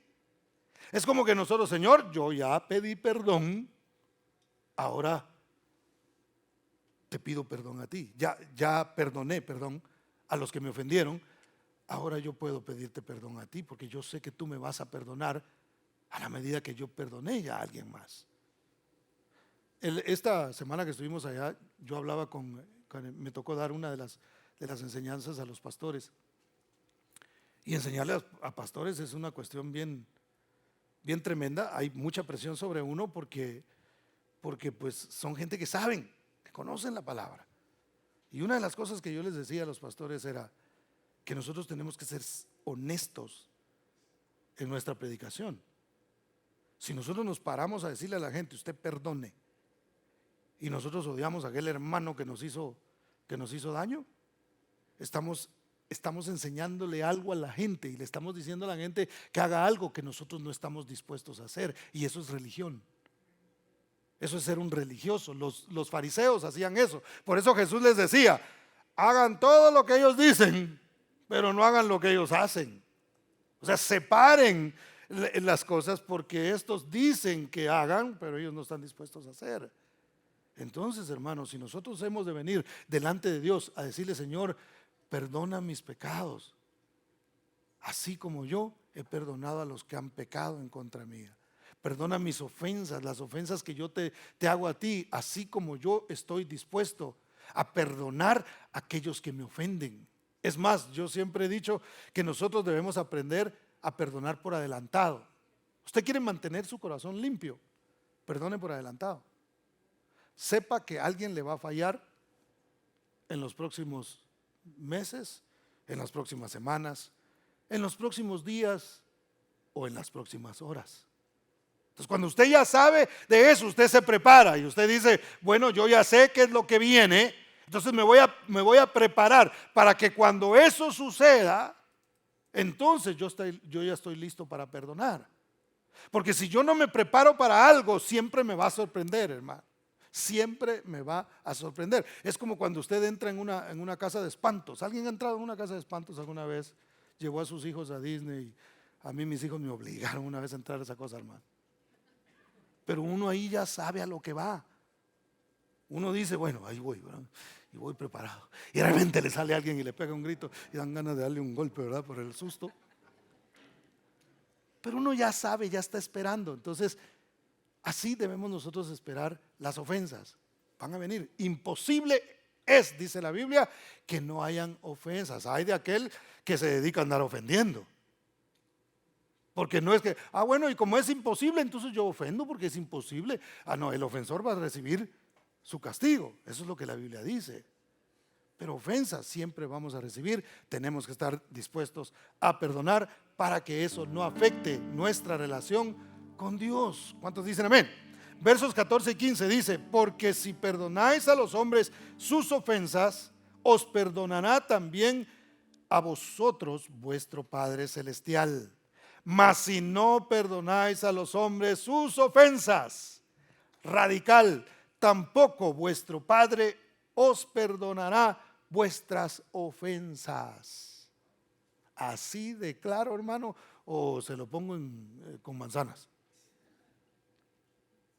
Es como que nosotros, Señor, yo ya pedí perdón, ahora te pido perdón a ti. Ya perdoné, perdón, a los que me ofendieron. Ahora yo puedo pedirte perdón a ti porque yo sé que tú me vas a perdonar a la medida que yo perdoné ya a alguien más. Esta semana que estuvimos allá, yo hablaba me tocó dar una de las enseñanzas a los pastores. Y enseñarle a pastores es una cuestión bien tremenda. Hay mucha presión sobre uno porque pues son gente que saben, que conocen la palabra. Y una de las cosas que yo les decía a los pastores era que nosotros tenemos que ser honestos en nuestra predicación. Si nosotros nos paramos a decirle a la gente, usted perdone, y nosotros odiamos a aquel hermano que nos hizo daño, estamos enseñándole algo a la gente y le estamos diciendo a la gente que haga algo que nosotros no estamos dispuestos a hacer, y eso es religión. Eso es ser un religioso. Los fariseos hacían eso. Por eso Jesús les decía, hagan todo lo que ellos dicen, pero no hagan lo que ellos hacen. O sea, separen las cosas, porque estos dicen que hagan, pero ellos no están dispuestos a hacer. Entonces, hermanos, si nosotros hemos de venir delante de Dios a decirle, Señor, perdona mis pecados, así como yo he perdonado a los que han pecado en contra mía. Perdona mis ofensas, las ofensas que yo te hago a ti, así como yo estoy dispuesto a perdonar a aquellos que me ofenden. Es más, yo siempre he dicho que nosotros debemos aprender a perdonar por adelantado. Usted quiere mantener su corazón limpio, perdone por adelantado. Sepa que alguien le va a fallar en los próximos meses, en las próximas semanas, en los próximos días o en las próximas horas. Entonces, cuando usted ya sabe de eso, usted se prepara y usted dice, bueno, yo ya sé qué es lo que viene, entonces me voy a preparar para que cuando eso suceda, entonces yo ya estoy listo para perdonar. Porque si yo no me preparo para algo, siempre me va a sorprender, hermano. Siempre me va a sorprender. Es como cuando usted entra en una casa de espantos. ¿Alguien ha entrado en una casa de espantos alguna vez? Llevó a sus hijos a Disney. A mí mis hijos me obligaron una vez a entrar a esa cosa, hermano. Pero uno ahí ya sabe a lo que va. Uno dice, bueno, ahí voy, ¿verdad? Y voy preparado. Y de repente le sale alguien y le pega un grito y dan ganas de darle un golpe, ¿verdad? Por el susto. Pero uno ya sabe, ya está esperando. Entonces, así debemos nosotros esperar las ofensas. Van a venir. Imposible es, dice la Biblia, que no hayan ofensas. Hay de aquel que se dedica a andar ofendiendo. Porque no es que, bueno, y como es imposible, entonces yo ofendo porque es imposible. No, el ofensor va a recibir su castigo. Eso es lo que la Biblia dice. Pero ofensas siempre vamos a recibir. Tenemos que estar dispuestos a perdonar para que eso no afecte nuestra relación con Dios. ¿Cuántos dicen amén? Versos 14 y 15 dice, porque si perdonáis a los hombres sus ofensas, os perdonará también a vosotros vuestro Padre Celestial. Mas si no perdonáis a los hombres sus ofensas, radical, tampoco vuestro Padre os perdonará vuestras ofensas. Así de claro, hermano, o se lo pongo con manzanas.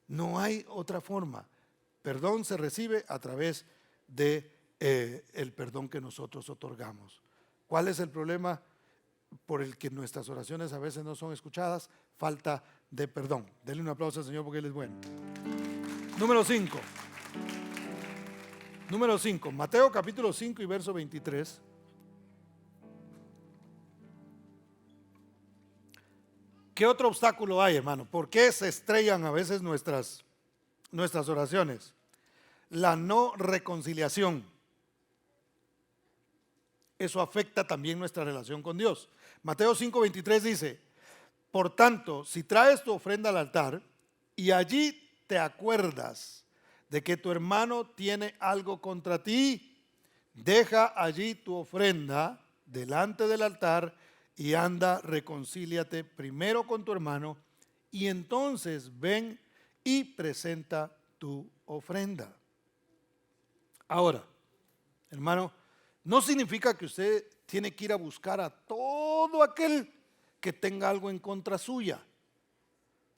No hay otra forma. Perdón se recibe a través de el perdón que nosotros otorgamos. ¿Cuál es el problema por el que nuestras oraciones a veces no son escuchadas? Falta de perdón. Denle un aplauso al Señor porque Él es bueno. Número 5. Mateo capítulo 5 y verso 23. ¿Qué otro obstáculo hay, hermano? ¿Por qué se estrellan a veces nuestras oraciones? La no reconciliación. Eso afecta también nuestra relación con Dios. Mateo 5:23 dice, por tanto, si traes tu ofrenda al altar y allí te acuerdas de que tu hermano tiene algo contra ti, deja allí tu ofrenda delante del altar y anda, reconcíliate primero con tu hermano y entonces ven y presenta tu ofrenda. Ahora, hermano, no significa que usted tiene que ir a buscar a todo aquel que tenga algo en contra suya.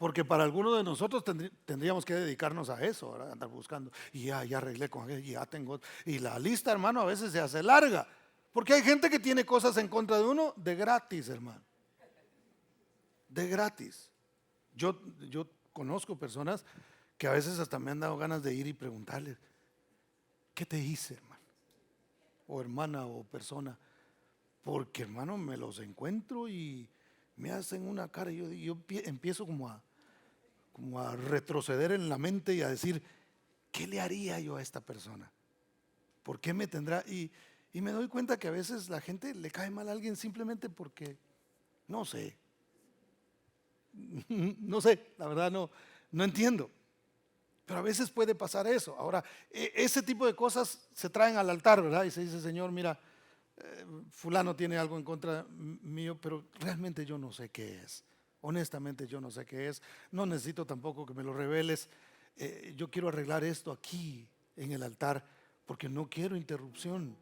Porque para algunos de nosotros tendríamos que dedicarnos a eso, ¿verdad? Andar buscando. Y ya arreglé con aquel, y ya tengo. Y la lista, hermano, a veces se hace larga. Porque hay gente que tiene cosas en contra de uno de gratis, hermano. De gratis. Yo conozco personas que a veces hasta me han dado ganas de ir y preguntarles, ¿qué te hice, hermano? O hermana o persona. Porque, hermano, me los encuentro y me hacen una cara. Y yo empiezo como a retroceder en la mente y a decir, ¿qué le haría yo a esta persona? ¿Por qué me tendrá? Y me doy cuenta que a veces la gente le cae mal a alguien simplemente porque, no sé, no sé, la verdad no entiendo. Pero a veces puede pasar eso. Ahora, ese tipo de cosas se traen al altar, ¿verdad? Y se dice, Señor, mira, fulano tiene algo en contra mío, pero realmente yo no sé qué es. Honestamente yo no sé qué es. No necesito tampoco que me lo reveles. Yo quiero arreglar esto aquí en el altar porque no quiero interrupción.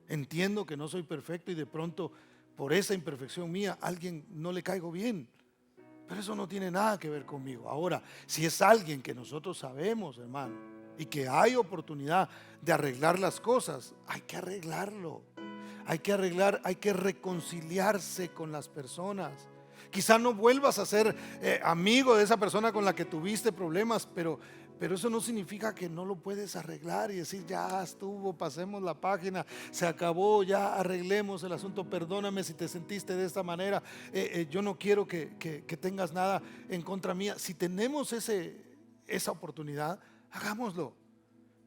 Entiendo que no soy perfecto y de pronto por esa imperfección mía a alguien no le caigo bien. Pero eso no tiene nada que ver conmigo. Ahora, si es alguien que nosotros sabemos, hermano, y que hay oportunidad de arreglar las cosas, hay que arreglarlo. Hay que arreglar, hay que reconciliarse con las personas. Quizá no vuelvas a ser amigo de esa persona con la que tuviste problemas, pero eso no significa que no lo puedes arreglar y decir, ya estuvo, pasemos la página, se acabó, ya arreglemos el asunto, perdóname si te sentiste de esta manera, yo no quiero que tengas nada en contra mía. Si tenemos esa oportunidad, hagámoslo.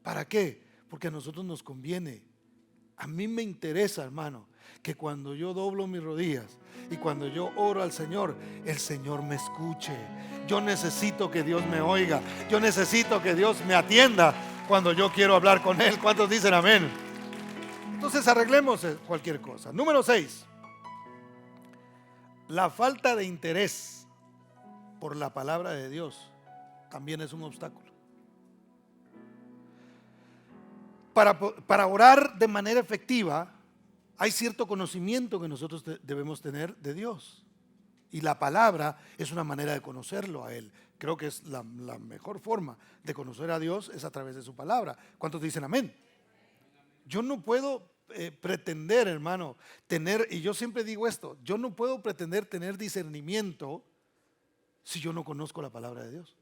¿Para qué? Porque a nosotros nos conviene. A mí me interesa, hermano, que cuando yo doblo mis rodillas y cuando yo oro al Señor, el Señor me escuche. Yo necesito que Dios me oiga. Yo necesito que Dios me atienda cuando yo quiero hablar con Él. ¿Cuántos dicen amén? Entonces arreglemos cualquier cosa. Número 6. La falta de interés por la palabra de Dios también es un obstáculo. Para orar de manera efectiva, hay cierto conocimiento que nosotros debemos tener de Dios. Y la palabra es una manera de conocerlo a Él. Creo que es la mejor forma de conocer a Dios es a través de su palabra. ¿Cuántos dicen amén? Yo no puedo pretender, hermano, tener, y yo siempre digo esto, yo no puedo pretender tener discernimiento si yo no conozco la palabra de Dios.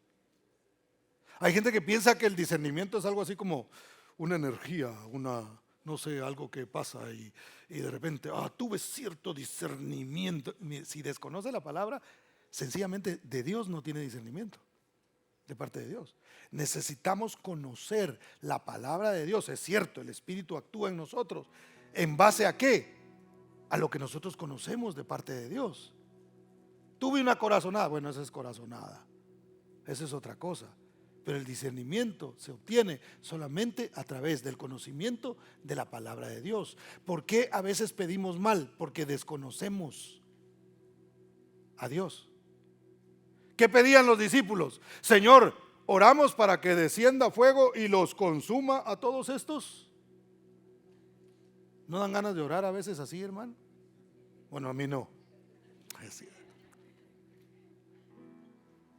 Hay gente que piensa que el discernimiento es algo así como una energía, no sé, algo que pasa y de repente, tuve cierto discernimiento. Si desconoce la palabra, sencillamente de Dios no tiene discernimiento, de parte de Dios. Necesitamos conocer la palabra de Dios. Es cierto, el Espíritu actúa en nosotros. ¿En base a qué? A lo que nosotros conocemos de parte de Dios. Tuve una corazonada, bueno, esa es corazonada, esa es otra cosa. Pero el discernimiento se obtiene solamente a través del conocimiento de la palabra de Dios. ¿Por qué a veces pedimos mal? Porque desconocemos a Dios. ¿Qué pedían los discípulos? Señor, oramos para que descienda fuego y los consuma a todos estos. ¿No dan ganas de orar a veces así, hermano? Bueno, a mí no.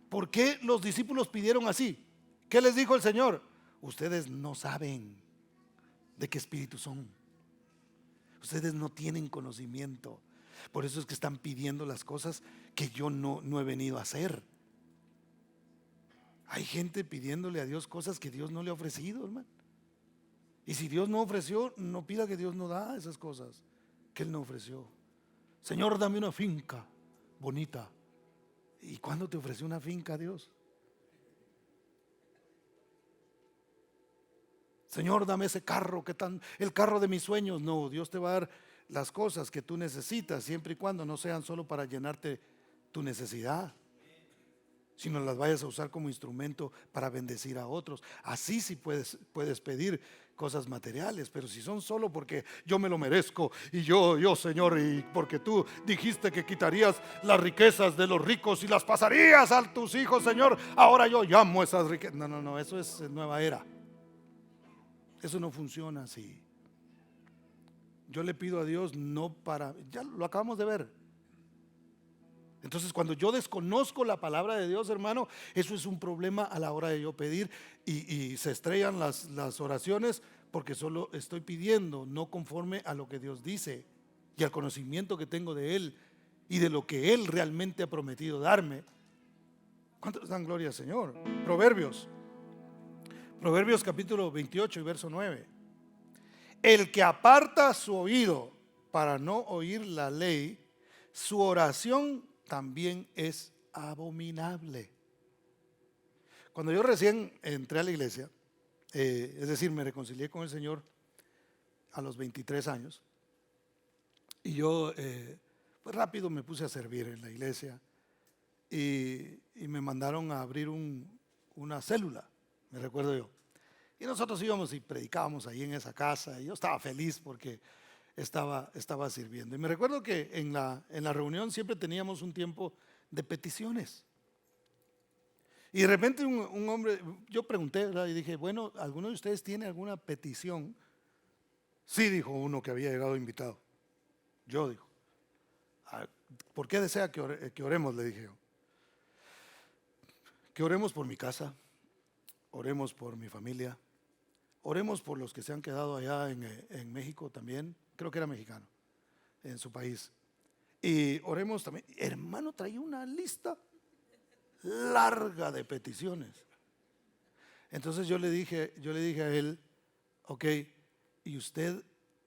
¿Por qué los discípulos pidieron así? ¿Qué les dijo el Señor? Ustedes no saben de qué espíritu son. Ustedes no tienen conocimiento. Por eso es que están pidiendo las cosas que yo no he venido a hacer. Hay gente pidiéndole a Dios cosas que Dios no le ha ofrecido, hermano. Y si Dios no ofreció, no pida que Dios no da esas cosas que Él no ofreció. Señor, dame una finca bonita. ¿Y cuándo te ofreció una finca, Dios? Señor, dame ese carro, el carro de mis sueños. No, Dios te va a dar las cosas que tú necesitas, siempre y cuando no sean solo para llenarte tu necesidad, sino las vayas a usar como instrumento para bendecir a otros. Así sí puedes pedir cosas materiales, pero si son solo porque yo me lo merezco y yo Señor, y porque tú dijiste que quitarías las riquezas de los ricos y las pasarías a tus hijos, Señor, ahora yo llamo esas riquezas. No, eso es nueva era. Eso no funciona así. Yo le pido a Dios no para, ya lo acabamos de ver. Entonces, cuando yo desconozco la palabra de Dios, hermano, eso es un problema a la hora de yo pedir y se estrellan las oraciones porque solo estoy pidiendo, no conforme a lo que Dios dice y al conocimiento que tengo de Él y de lo que Él realmente ha prometido darme. ¿Cuántos dan gloria al Señor? Proverbios capítulo 28 y verso 9. El que aparta su oído para no oír la ley, su oración también es abominable. Cuando yo recién entré a la iglesia, es decir, me reconcilié con el Señor a los 23 años, y yo pues rápido me puse a servir en la iglesia y me mandaron a abrir una célula, me recuerdo yo. Y nosotros íbamos y predicábamos ahí en esa casa, y yo estaba feliz porque estaba sirviendo. Y me recuerdo que en la reunión siempre teníamos un tiempo de peticiones. Y de repente un hombre, yo pregunté, ¿verdad? Y dije, bueno, ¿alguno de ustedes tiene alguna petición? Sí, dijo uno que había llegado invitado. Yo dijo, ¿por qué desea que oremos? Le dije yo. Que oremos por mi casa, oremos por mi familia, oremos por los que se han quedado allá en México también, creo que era mexicano, en su país. Y oremos también, hermano, traía una lista larga de peticiones. Entonces yo le dije a él, ok, ¿y usted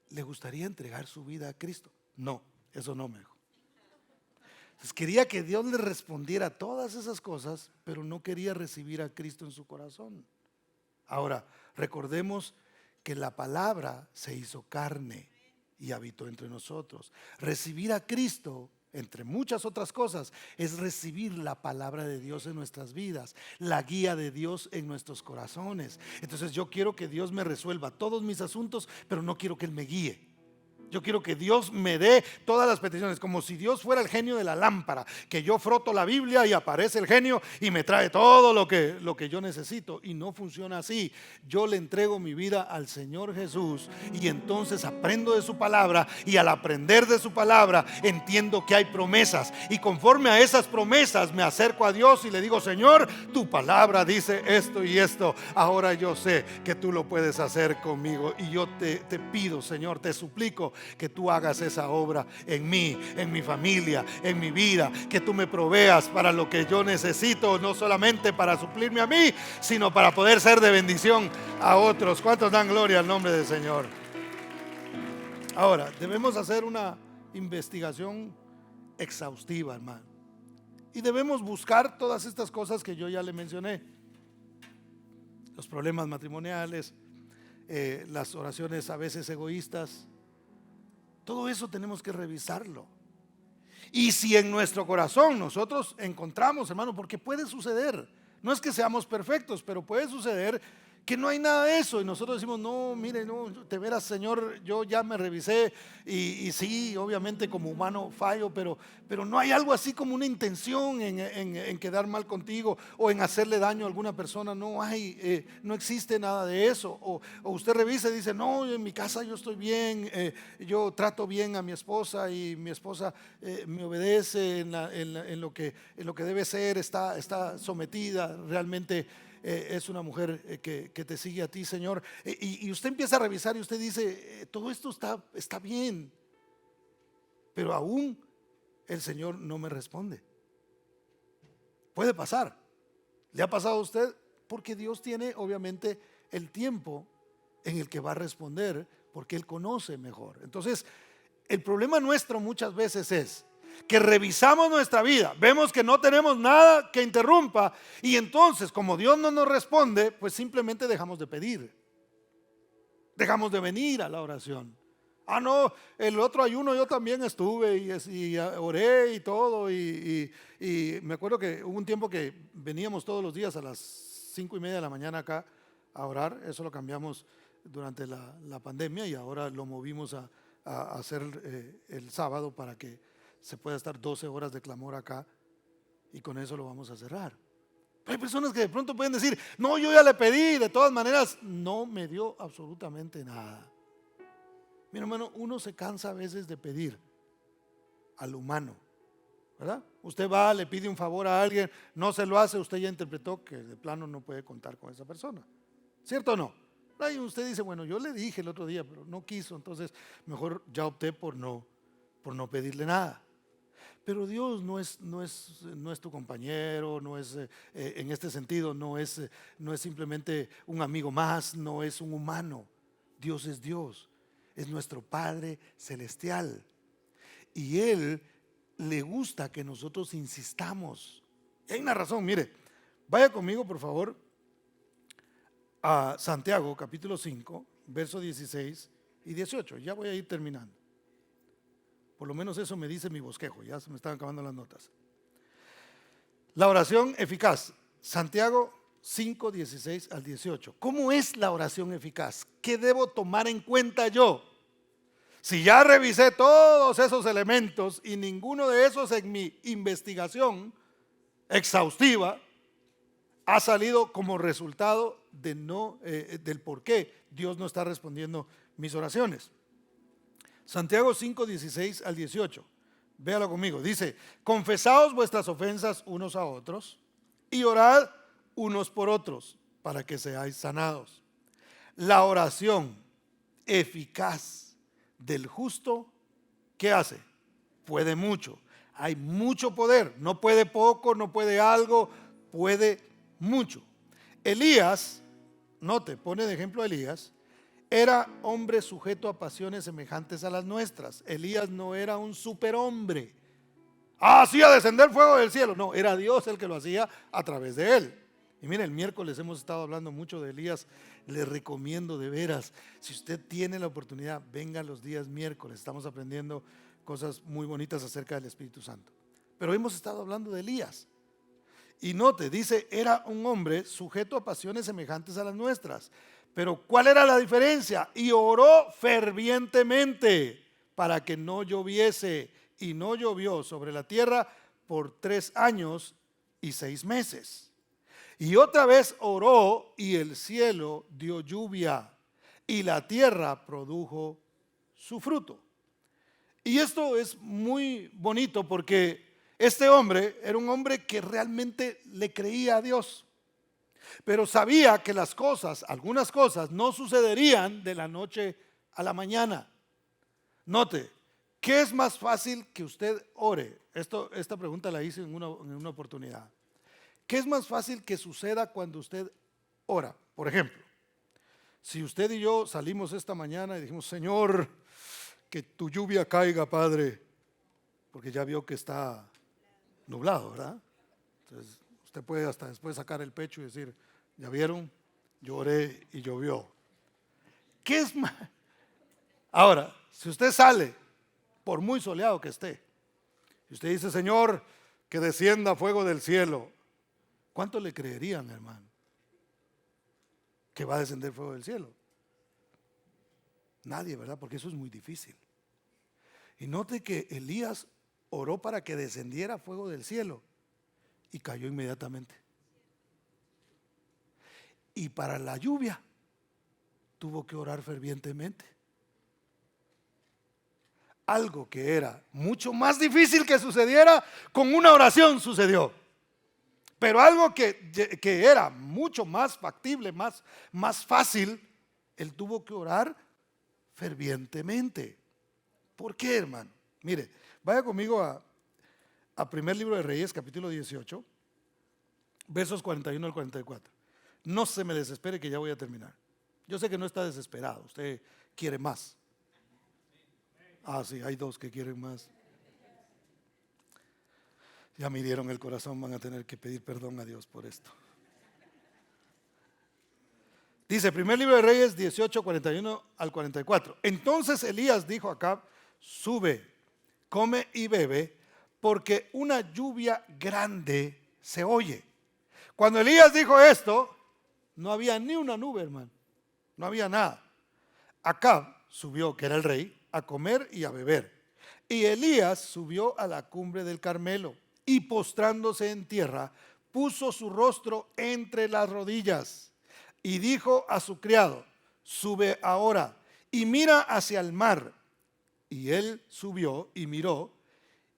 le gustaría entregar su vida a Cristo? No, eso no, me dijo. Entonces quería que Dios le respondiera a todas esas cosas, pero no quería recibir a Cristo en su corazón. Ahora, recordemos que la palabra se hizo carne y habitó entre nosotros. Recibir a Cristo, entre muchas otras cosas, es recibir la palabra de Dios en nuestras vidas, la guía de Dios en nuestros corazones. Entonces yo quiero que Dios me resuelva todos mis asuntos, pero no quiero que Él me guíe. Yo quiero que Dios me dé todas las peticiones, como si Dios fuera el genio de la lámpara, que yo froto la Biblia y aparece el genio y me trae todo lo que yo necesito. Y no funciona así. Yo le entrego mi vida al Señor Jesús y entonces aprendo de su palabra, y al aprender de su palabra entiendo que hay promesas, y conforme a esas promesas me acerco a Dios y le digo, Señor, tu palabra dice esto y esto. Ahora yo sé que tú lo puedes hacer conmigo, y yo te pido, Señor, te suplico que tú hagas esa obra en mí, en mi familia, en mi vida, que tú me proveas para lo que yo necesito, no solamente para suplirme a mí, sino para poder ser de bendición a otros. ¿Cuántos dan gloria al nombre del Señor? Ahora, debemos hacer una investigación exhaustiva, hermano, y debemos buscar todas estas cosas que yo ya le mencioné: los problemas matrimoniales, las oraciones a veces egoístas. Todo eso tenemos que revisarlo. Y si en nuestro corazón nosotros encontramos, hermano, porque puede suceder, no es que seamos perfectos, pero puede suceder que no hay nada de eso, y nosotros decimos, no, mire, no, de veras, Señor, yo ya me revisé, y sí, obviamente como humano fallo, pero no hay algo así como una intención en quedar mal contigo o en hacerle daño a alguna persona. No hay, no existe nada de eso. O usted revisa y dice, no, en mi casa yo estoy bien, yo trato bien a mi esposa, y mi esposa me obedece en lo que debe ser, está sometida, realmente es una mujer que te sigue a ti, Señor. Y usted empieza a revisar y usted dice, todo esto está bien, pero aún el Señor no me responde. Puede pasar. ¿Le ha pasado a usted? Porque Dios tiene obviamente el tiempo en el que va a responder, porque Él conoce mejor. Entonces, el problema nuestro muchas veces es que revisamos nuestra vida, vemos que no tenemos nada que interrumpa, y entonces, como Dios no nos responde, pues simplemente dejamos de pedir, dejamos de venir a la oración. No, el otro ayuno yo también estuve y oré y todo, y me acuerdo que hubo un tiempo que veníamos todos los días a las 5:30 de la mañana acá a orar. Eso lo cambiamos durante la pandemia, y ahora lo movimos a hacer el sábado para que se pueda estar 12 horas de clamor acá, y con eso lo vamos a cerrar. Pero hay personas que de pronto pueden decir, no, yo ya le pedí, de todas maneras no me dio absolutamente nada. Mi hermano, uno se cansa a veces de pedir al humano, ¿verdad? Usted va, le pide un favor a alguien, no se lo hace, usted ya interpretó que de plano no puede contar con esa persona. ¿Cierto o no? Ahí usted dice, bueno, yo le dije el otro día, pero no quiso, entonces mejor ya opté por no pedirle nada. Pero Dios no es tu compañero, no es en este sentido, no es simplemente un amigo más, no es un humano. Dios, es nuestro Padre celestial. Y Él le gusta que nosotros insistamos. Y hay una razón, mire, vaya conmigo por favor a Santiago capítulo 5, versos 16 y 18. Ya voy a ir terminando. Por lo menos eso me dice mi bosquejo, ya se me están acabando las notas. La oración eficaz, Santiago 5, 16 al 18. ¿Cómo es la oración eficaz? ¿Qué debo tomar en cuenta yo? Si ya revisé todos esos elementos y ninguno de esos en mi investigación exhaustiva ha salido como resultado de del por qué Dios no está respondiendo mis oraciones. Santiago 5, 16 al 18. Véalo conmigo. Dice, confesaos vuestras ofensas unos a otros y orad unos por otros para que seáis sanados. La oración eficaz del justo, ¿qué hace? Puede mucho. Hay mucho poder. No puede poco, no puede algo, puede mucho. Elías, note, pone de ejemplo a Elías. Era hombre sujeto a pasiones semejantes a las nuestras. Elías no era un superhombre. Hacía descender fuego del cielo. No, era Dios el que lo hacía a través de él. Y miren, el miércoles hemos estado hablando mucho de Elías. Le recomiendo de veras, si usted tiene la oportunidad, venga los días miércoles. Estamos aprendiendo cosas muy bonitas acerca del Espíritu Santo. Pero hemos estado hablando de Elías. Y note, dice, era un hombre sujeto a pasiones semejantes a las nuestras. Pero ¿cuál era la diferencia? Y oró fervientemente para que no lloviese, y no llovió sobre la tierra por 3 años y 6 meses. Y otra vez oró y el cielo dio lluvia y la tierra produjo su fruto. Y esto es muy bonito porque este hombre era un hombre que realmente le creía a Dios. Pero sabía que las cosas, algunas cosas, no sucederían de la noche a la mañana. Note, ¿qué es más fácil que usted ore? Esta pregunta la hice en una oportunidad. ¿Qué es más fácil que suceda cuando usted ora? Por ejemplo, si usted y yo salimos esta mañana y dijimos, Señor, que tu lluvia caiga, Padre, porque ya vio que está nublado, ¿verdad? Entonces, usted puede hasta después sacar el pecho y decir, ¿ya vieron? Yo oré y llovió. ¿Qué es más? Ahora, si usted sale, por muy soleado que esté, y usted dice, Señor, que descienda fuego del cielo, ¿cuánto le creerían, hermano? Que va a descender fuego del cielo. Nadie, ¿verdad? Porque eso es muy difícil. Y note que Elías oró para que descendiera fuego del cielo y cayó inmediatamente. Y para la lluvia tuvo que orar fervientemente. Algo que era mucho más difícil que sucediera, con una oración sucedió. Pero algo que era mucho más factible, más fácil, él tuvo que orar fervientemente. ¿Por qué, hermano? Mire, vaya conmigo a primer libro de Reyes, capítulo 18, versos 41 al 44. No se me desespere que ya voy a terminar. Yo sé que no está desesperado, usted quiere más. Ah, sí, hay 2 que quieren más. Ya me hirieron el corazón, van a tener que pedir perdón a Dios por esto. Dice, primer libro de Reyes 18, 41 al 44. Entonces Elías dijo a Acab, sube, come y bebe, porque una lluvia grande se oye. Cuando Elías dijo esto, no había ni una nube, hermano. No había nada. Acab subió, que era el rey, a comer y a beber. Y Elías subió a la cumbre del Carmelo y postrándose en tierra, puso su rostro entre las rodillas y dijo a su criado, sube ahora y mira hacia el mar. Y él subió y miró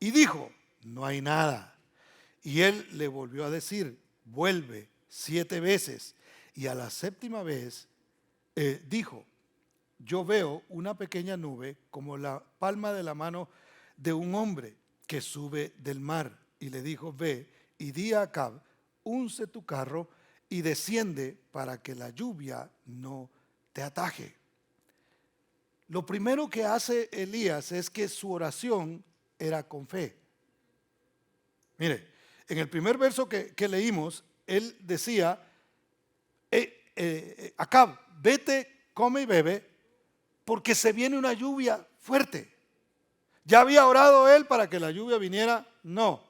y dijo, no hay nada. Y él le volvió a decir, vuelve 7 veces. Y a la séptima vez dijo, yo veo una pequeña nube como la palma de la mano de un hombre que sube del mar. Y le dijo, ve y di a Acab, unce tu carro y desciende para que la lluvia no te ataje. Lo primero que hace Elías es que su oración era con fe. Mire, en el primer verso que leímos, él decía, Acab, vete, come y bebe, porque se viene una lluvia fuerte. ¿Ya había orado él para que la lluvia viniera? No,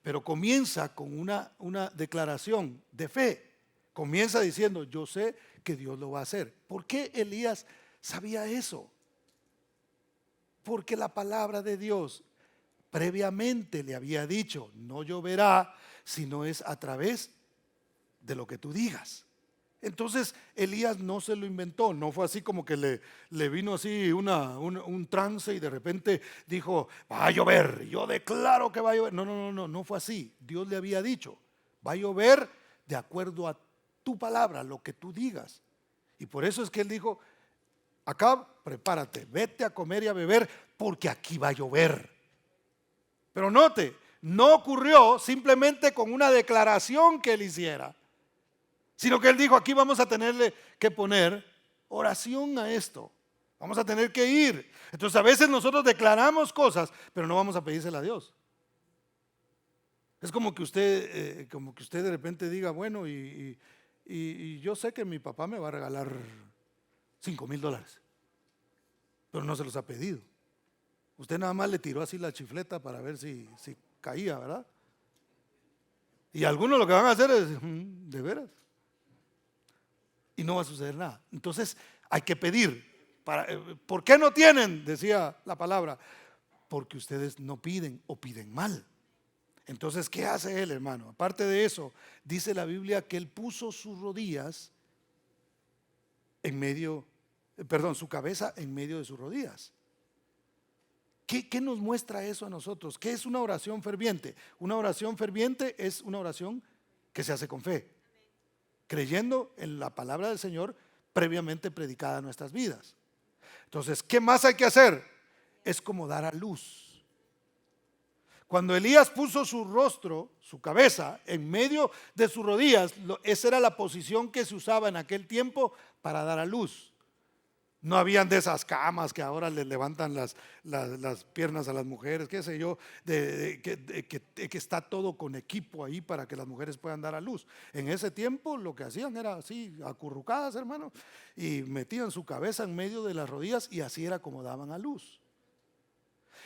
pero comienza con una declaración de fe. Comienza diciendo, yo sé que Dios lo va a hacer. ¿Por qué Elías sabía eso? Porque la palabra de Dios previamente le había dicho, no lloverá si no es a través de lo que tú digas. Entonces Elías no se lo inventó, no fue así como que le vino así un trance y de repente dijo, va a llover, yo declaro que va a llover. No fue así. Dios le había dicho, va a llover de acuerdo a tu palabra, lo que tú digas. Y por eso es que él dijo, Acab, prepárate, vete a comer y a beber porque aquí va a llover. Pero note, no ocurrió simplemente con una declaración que él hiciera, sino que él dijo, aquí vamos a tenerle que poner oración a esto. Vamos a tener que ir. Entonces a veces nosotros declaramos cosas, pero no vamos a pedírsela a Dios. Es como que usted de repente diga, bueno, y yo sé que mi papá me va a regalar $5,000, pero no se los ha pedido. Usted nada más le tiró así la chifleta para ver si caía, ¿verdad? Y algunos lo que van a hacer es, ¿de veras? Y no va a suceder nada. Entonces hay que pedir. ¿Por qué no tienen? Decía la palabra. Porque ustedes no piden o piden mal. Entonces, ¿qué hace él, hermano? Aparte de eso, dice la Biblia que él puso sus rodillas su cabeza en medio de sus rodillas. ¿Qué nos muestra eso a nosotros? ¿Qué es una oración ferviente? Una oración ferviente es una oración que se hace con fe, creyendo en la palabra del Señor previamente predicada en nuestras vidas. Entonces, ¿qué más hay que hacer? Es como dar a luz. Cuando Elías puso su rostro, su cabeza, en medio de sus rodillas, esa era la posición que se usaba en aquel tiempo para dar a luz. No habían de esas camas que ahora le levantan las piernas a las mujeres, qué sé yo, que está todo con equipo ahí para que las mujeres puedan dar a luz. En ese tiempo lo que hacían era así, acurrucadas, hermano, y metían su cabeza en medio de las rodillas y así era como daban a luz.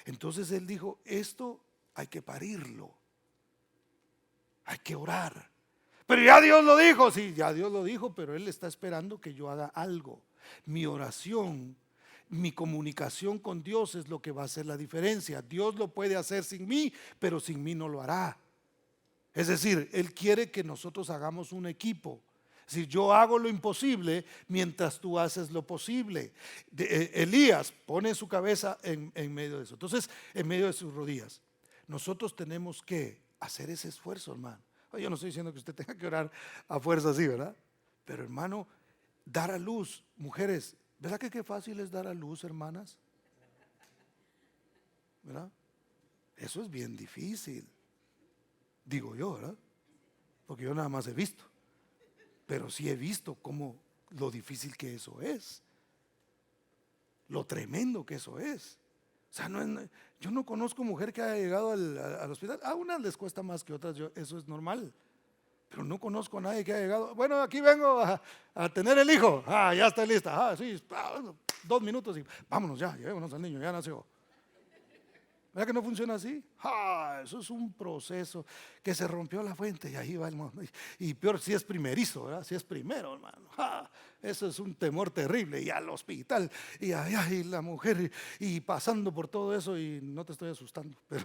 Entonces él dijo, esto hay que parirlo, hay que orar. Pero ya Dios lo dijo, sí, ya Dios lo dijo, pero Él está esperando que yo haga algo. Mi oración, mi comunicación con Dios es lo que va a hacer la diferencia. Dios lo puede hacer sin mí, pero sin mí no lo hará. Es decir, Él quiere que nosotros hagamos un equipo. Si yo hago lo imposible mientras tú haces lo posible. Elías pone su cabeza en medio de eso. Entonces, en medio de sus rodillas. Nosotros tenemos que hacer ese esfuerzo, hermano. Yo no estoy diciendo que usted tenga que orar a fuerza así, ¿verdad? Pero hermano, dar a luz, mujeres, ¿verdad que qué fácil es dar a luz, hermanas? ¿Verdad? Eso es bien difícil, digo yo, ¿verdad? Porque yo nada más he visto, pero sí he visto cómo lo difícil que eso es, lo tremendo que eso es. O sea, yo no conozco mujer que haya llegado al hospital. A unas les cuesta más que otras, eso es normal. Pero no conozco a nadie que haya llegado. Bueno, aquí vengo a tener el hijo. Ya está lista. Sí, 2 minutos y vámonos ya, llevémonos al niño, ya nació. ¿Verdad que no funciona así? Eso es un proceso que se rompió la fuente y ahí va el mundo. Y peor si es primerizo, ¿verdad? Si es primero, hermano. Eso es un temor terrible. Y al hospital, y allá, y la mujer, y pasando por todo eso, y no te estoy asustando, pero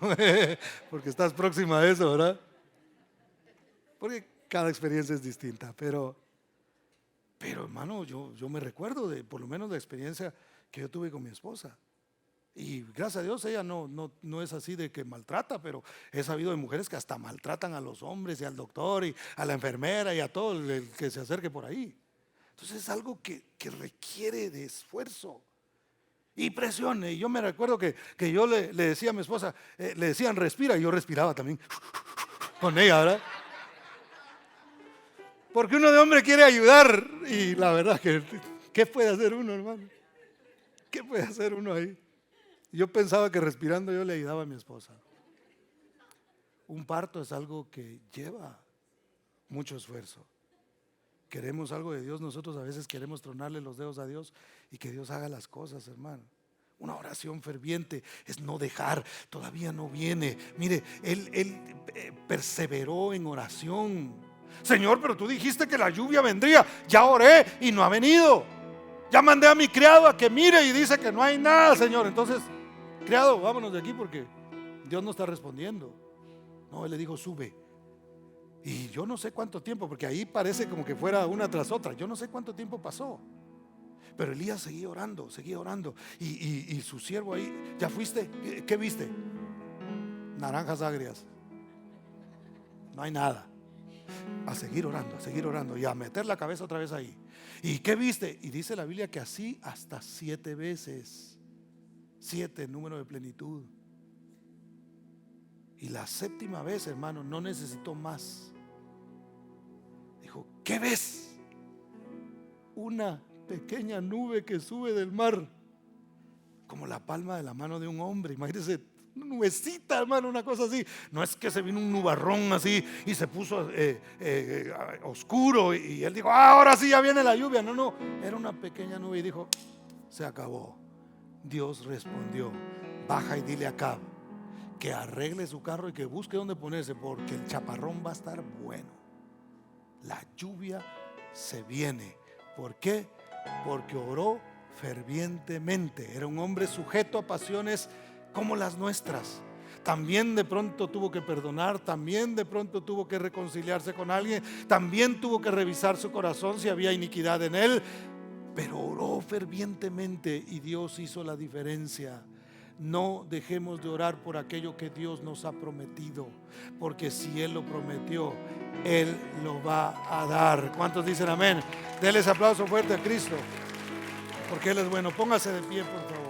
porque estás próxima a eso, ¿verdad? Porque cada experiencia es distinta, pero hermano, yo me recuerdo de por lo menos la experiencia que yo tuve con mi esposa. Y gracias a Dios ella no es así de que maltrata, pero he sabido de mujeres que hasta maltratan a los hombres y al doctor y a la enfermera y a todo el que se acerque por ahí. Entonces es algo que requiere de esfuerzo y presión. Y yo me recuerdo que yo le decía a mi esposa, le decían respira, y yo respiraba también con ella, ¿verdad? Porque uno de hombre quiere ayudar y la verdad que ¿qué puede hacer uno, hermano? ¿Qué puede hacer uno ahí? Yo pensaba que respirando yo le ayudaba a mi esposa. Un parto es algo que lleva mucho esfuerzo. Queremos algo de Dios, nosotros a veces queremos tronarle los dedos a Dios y que Dios haga las cosas, hermano. Una oración ferviente es no dejar, todavía no viene. Mire, él perseveró en oración. Señor, pero tú dijiste que la lluvia vendría. Ya oré y no ha venido. Ya mandé a mi criado a que mire y dice que no hay nada, Señor. Entonces, criado, vámonos de aquí porque Dios no está respondiendo. No, él le dijo, sube. Y yo no sé cuánto tiempo, porque ahí parece como que fuera una tras otra. Yo no sé cuánto tiempo pasó. Pero Elías seguía orando, seguía orando. Y su siervo ahí, ¿ya fuiste? ¿Qué viste? Naranjas agrias. No hay nada. A seguir orando y a meter la cabeza otra vez ahí. ¿Y qué viste? Y dice la Biblia que así hasta 7 veces. 7, número de plenitud. Y la 7ª vez, hermano, no necesitó más. Dijo, ¿qué ves? Una pequeña nube que sube del mar, como la palma de la mano de un hombre. Imagínense, una nubecita, hermano, una cosa así. No es que se vino un nubarrón así y se puso oscuro y él dijo, ahora sí ya viene la lluvia. No, era una pequeña nube y dijo, se acabó. Dios respondió, baja y dile a Acab que arregle su carro y que busque dónde ponerse, porque el chaparrón va a estar bueno. La lluvia se viene. ¿Por qué? Porque oró fervientemente. Era un hombre sujeto a pasiones como las nuestras. También de pronto tuvo que perdonar, también de pronto tuvo que reconciliarse con alguien, también tuvo que revisar su corazón si había iniquidad en él, pero oró fervientemente y Dios hizo la diferencia. No dejemos de orar por aquello que Dios nos ha prometido, porque si Él lo prometió, Él lo va a dar. ¿Cuántos dicen amén? Denles aplauso fuerte a Cristo, porque Él es bueno. Póngase de pie, por favor.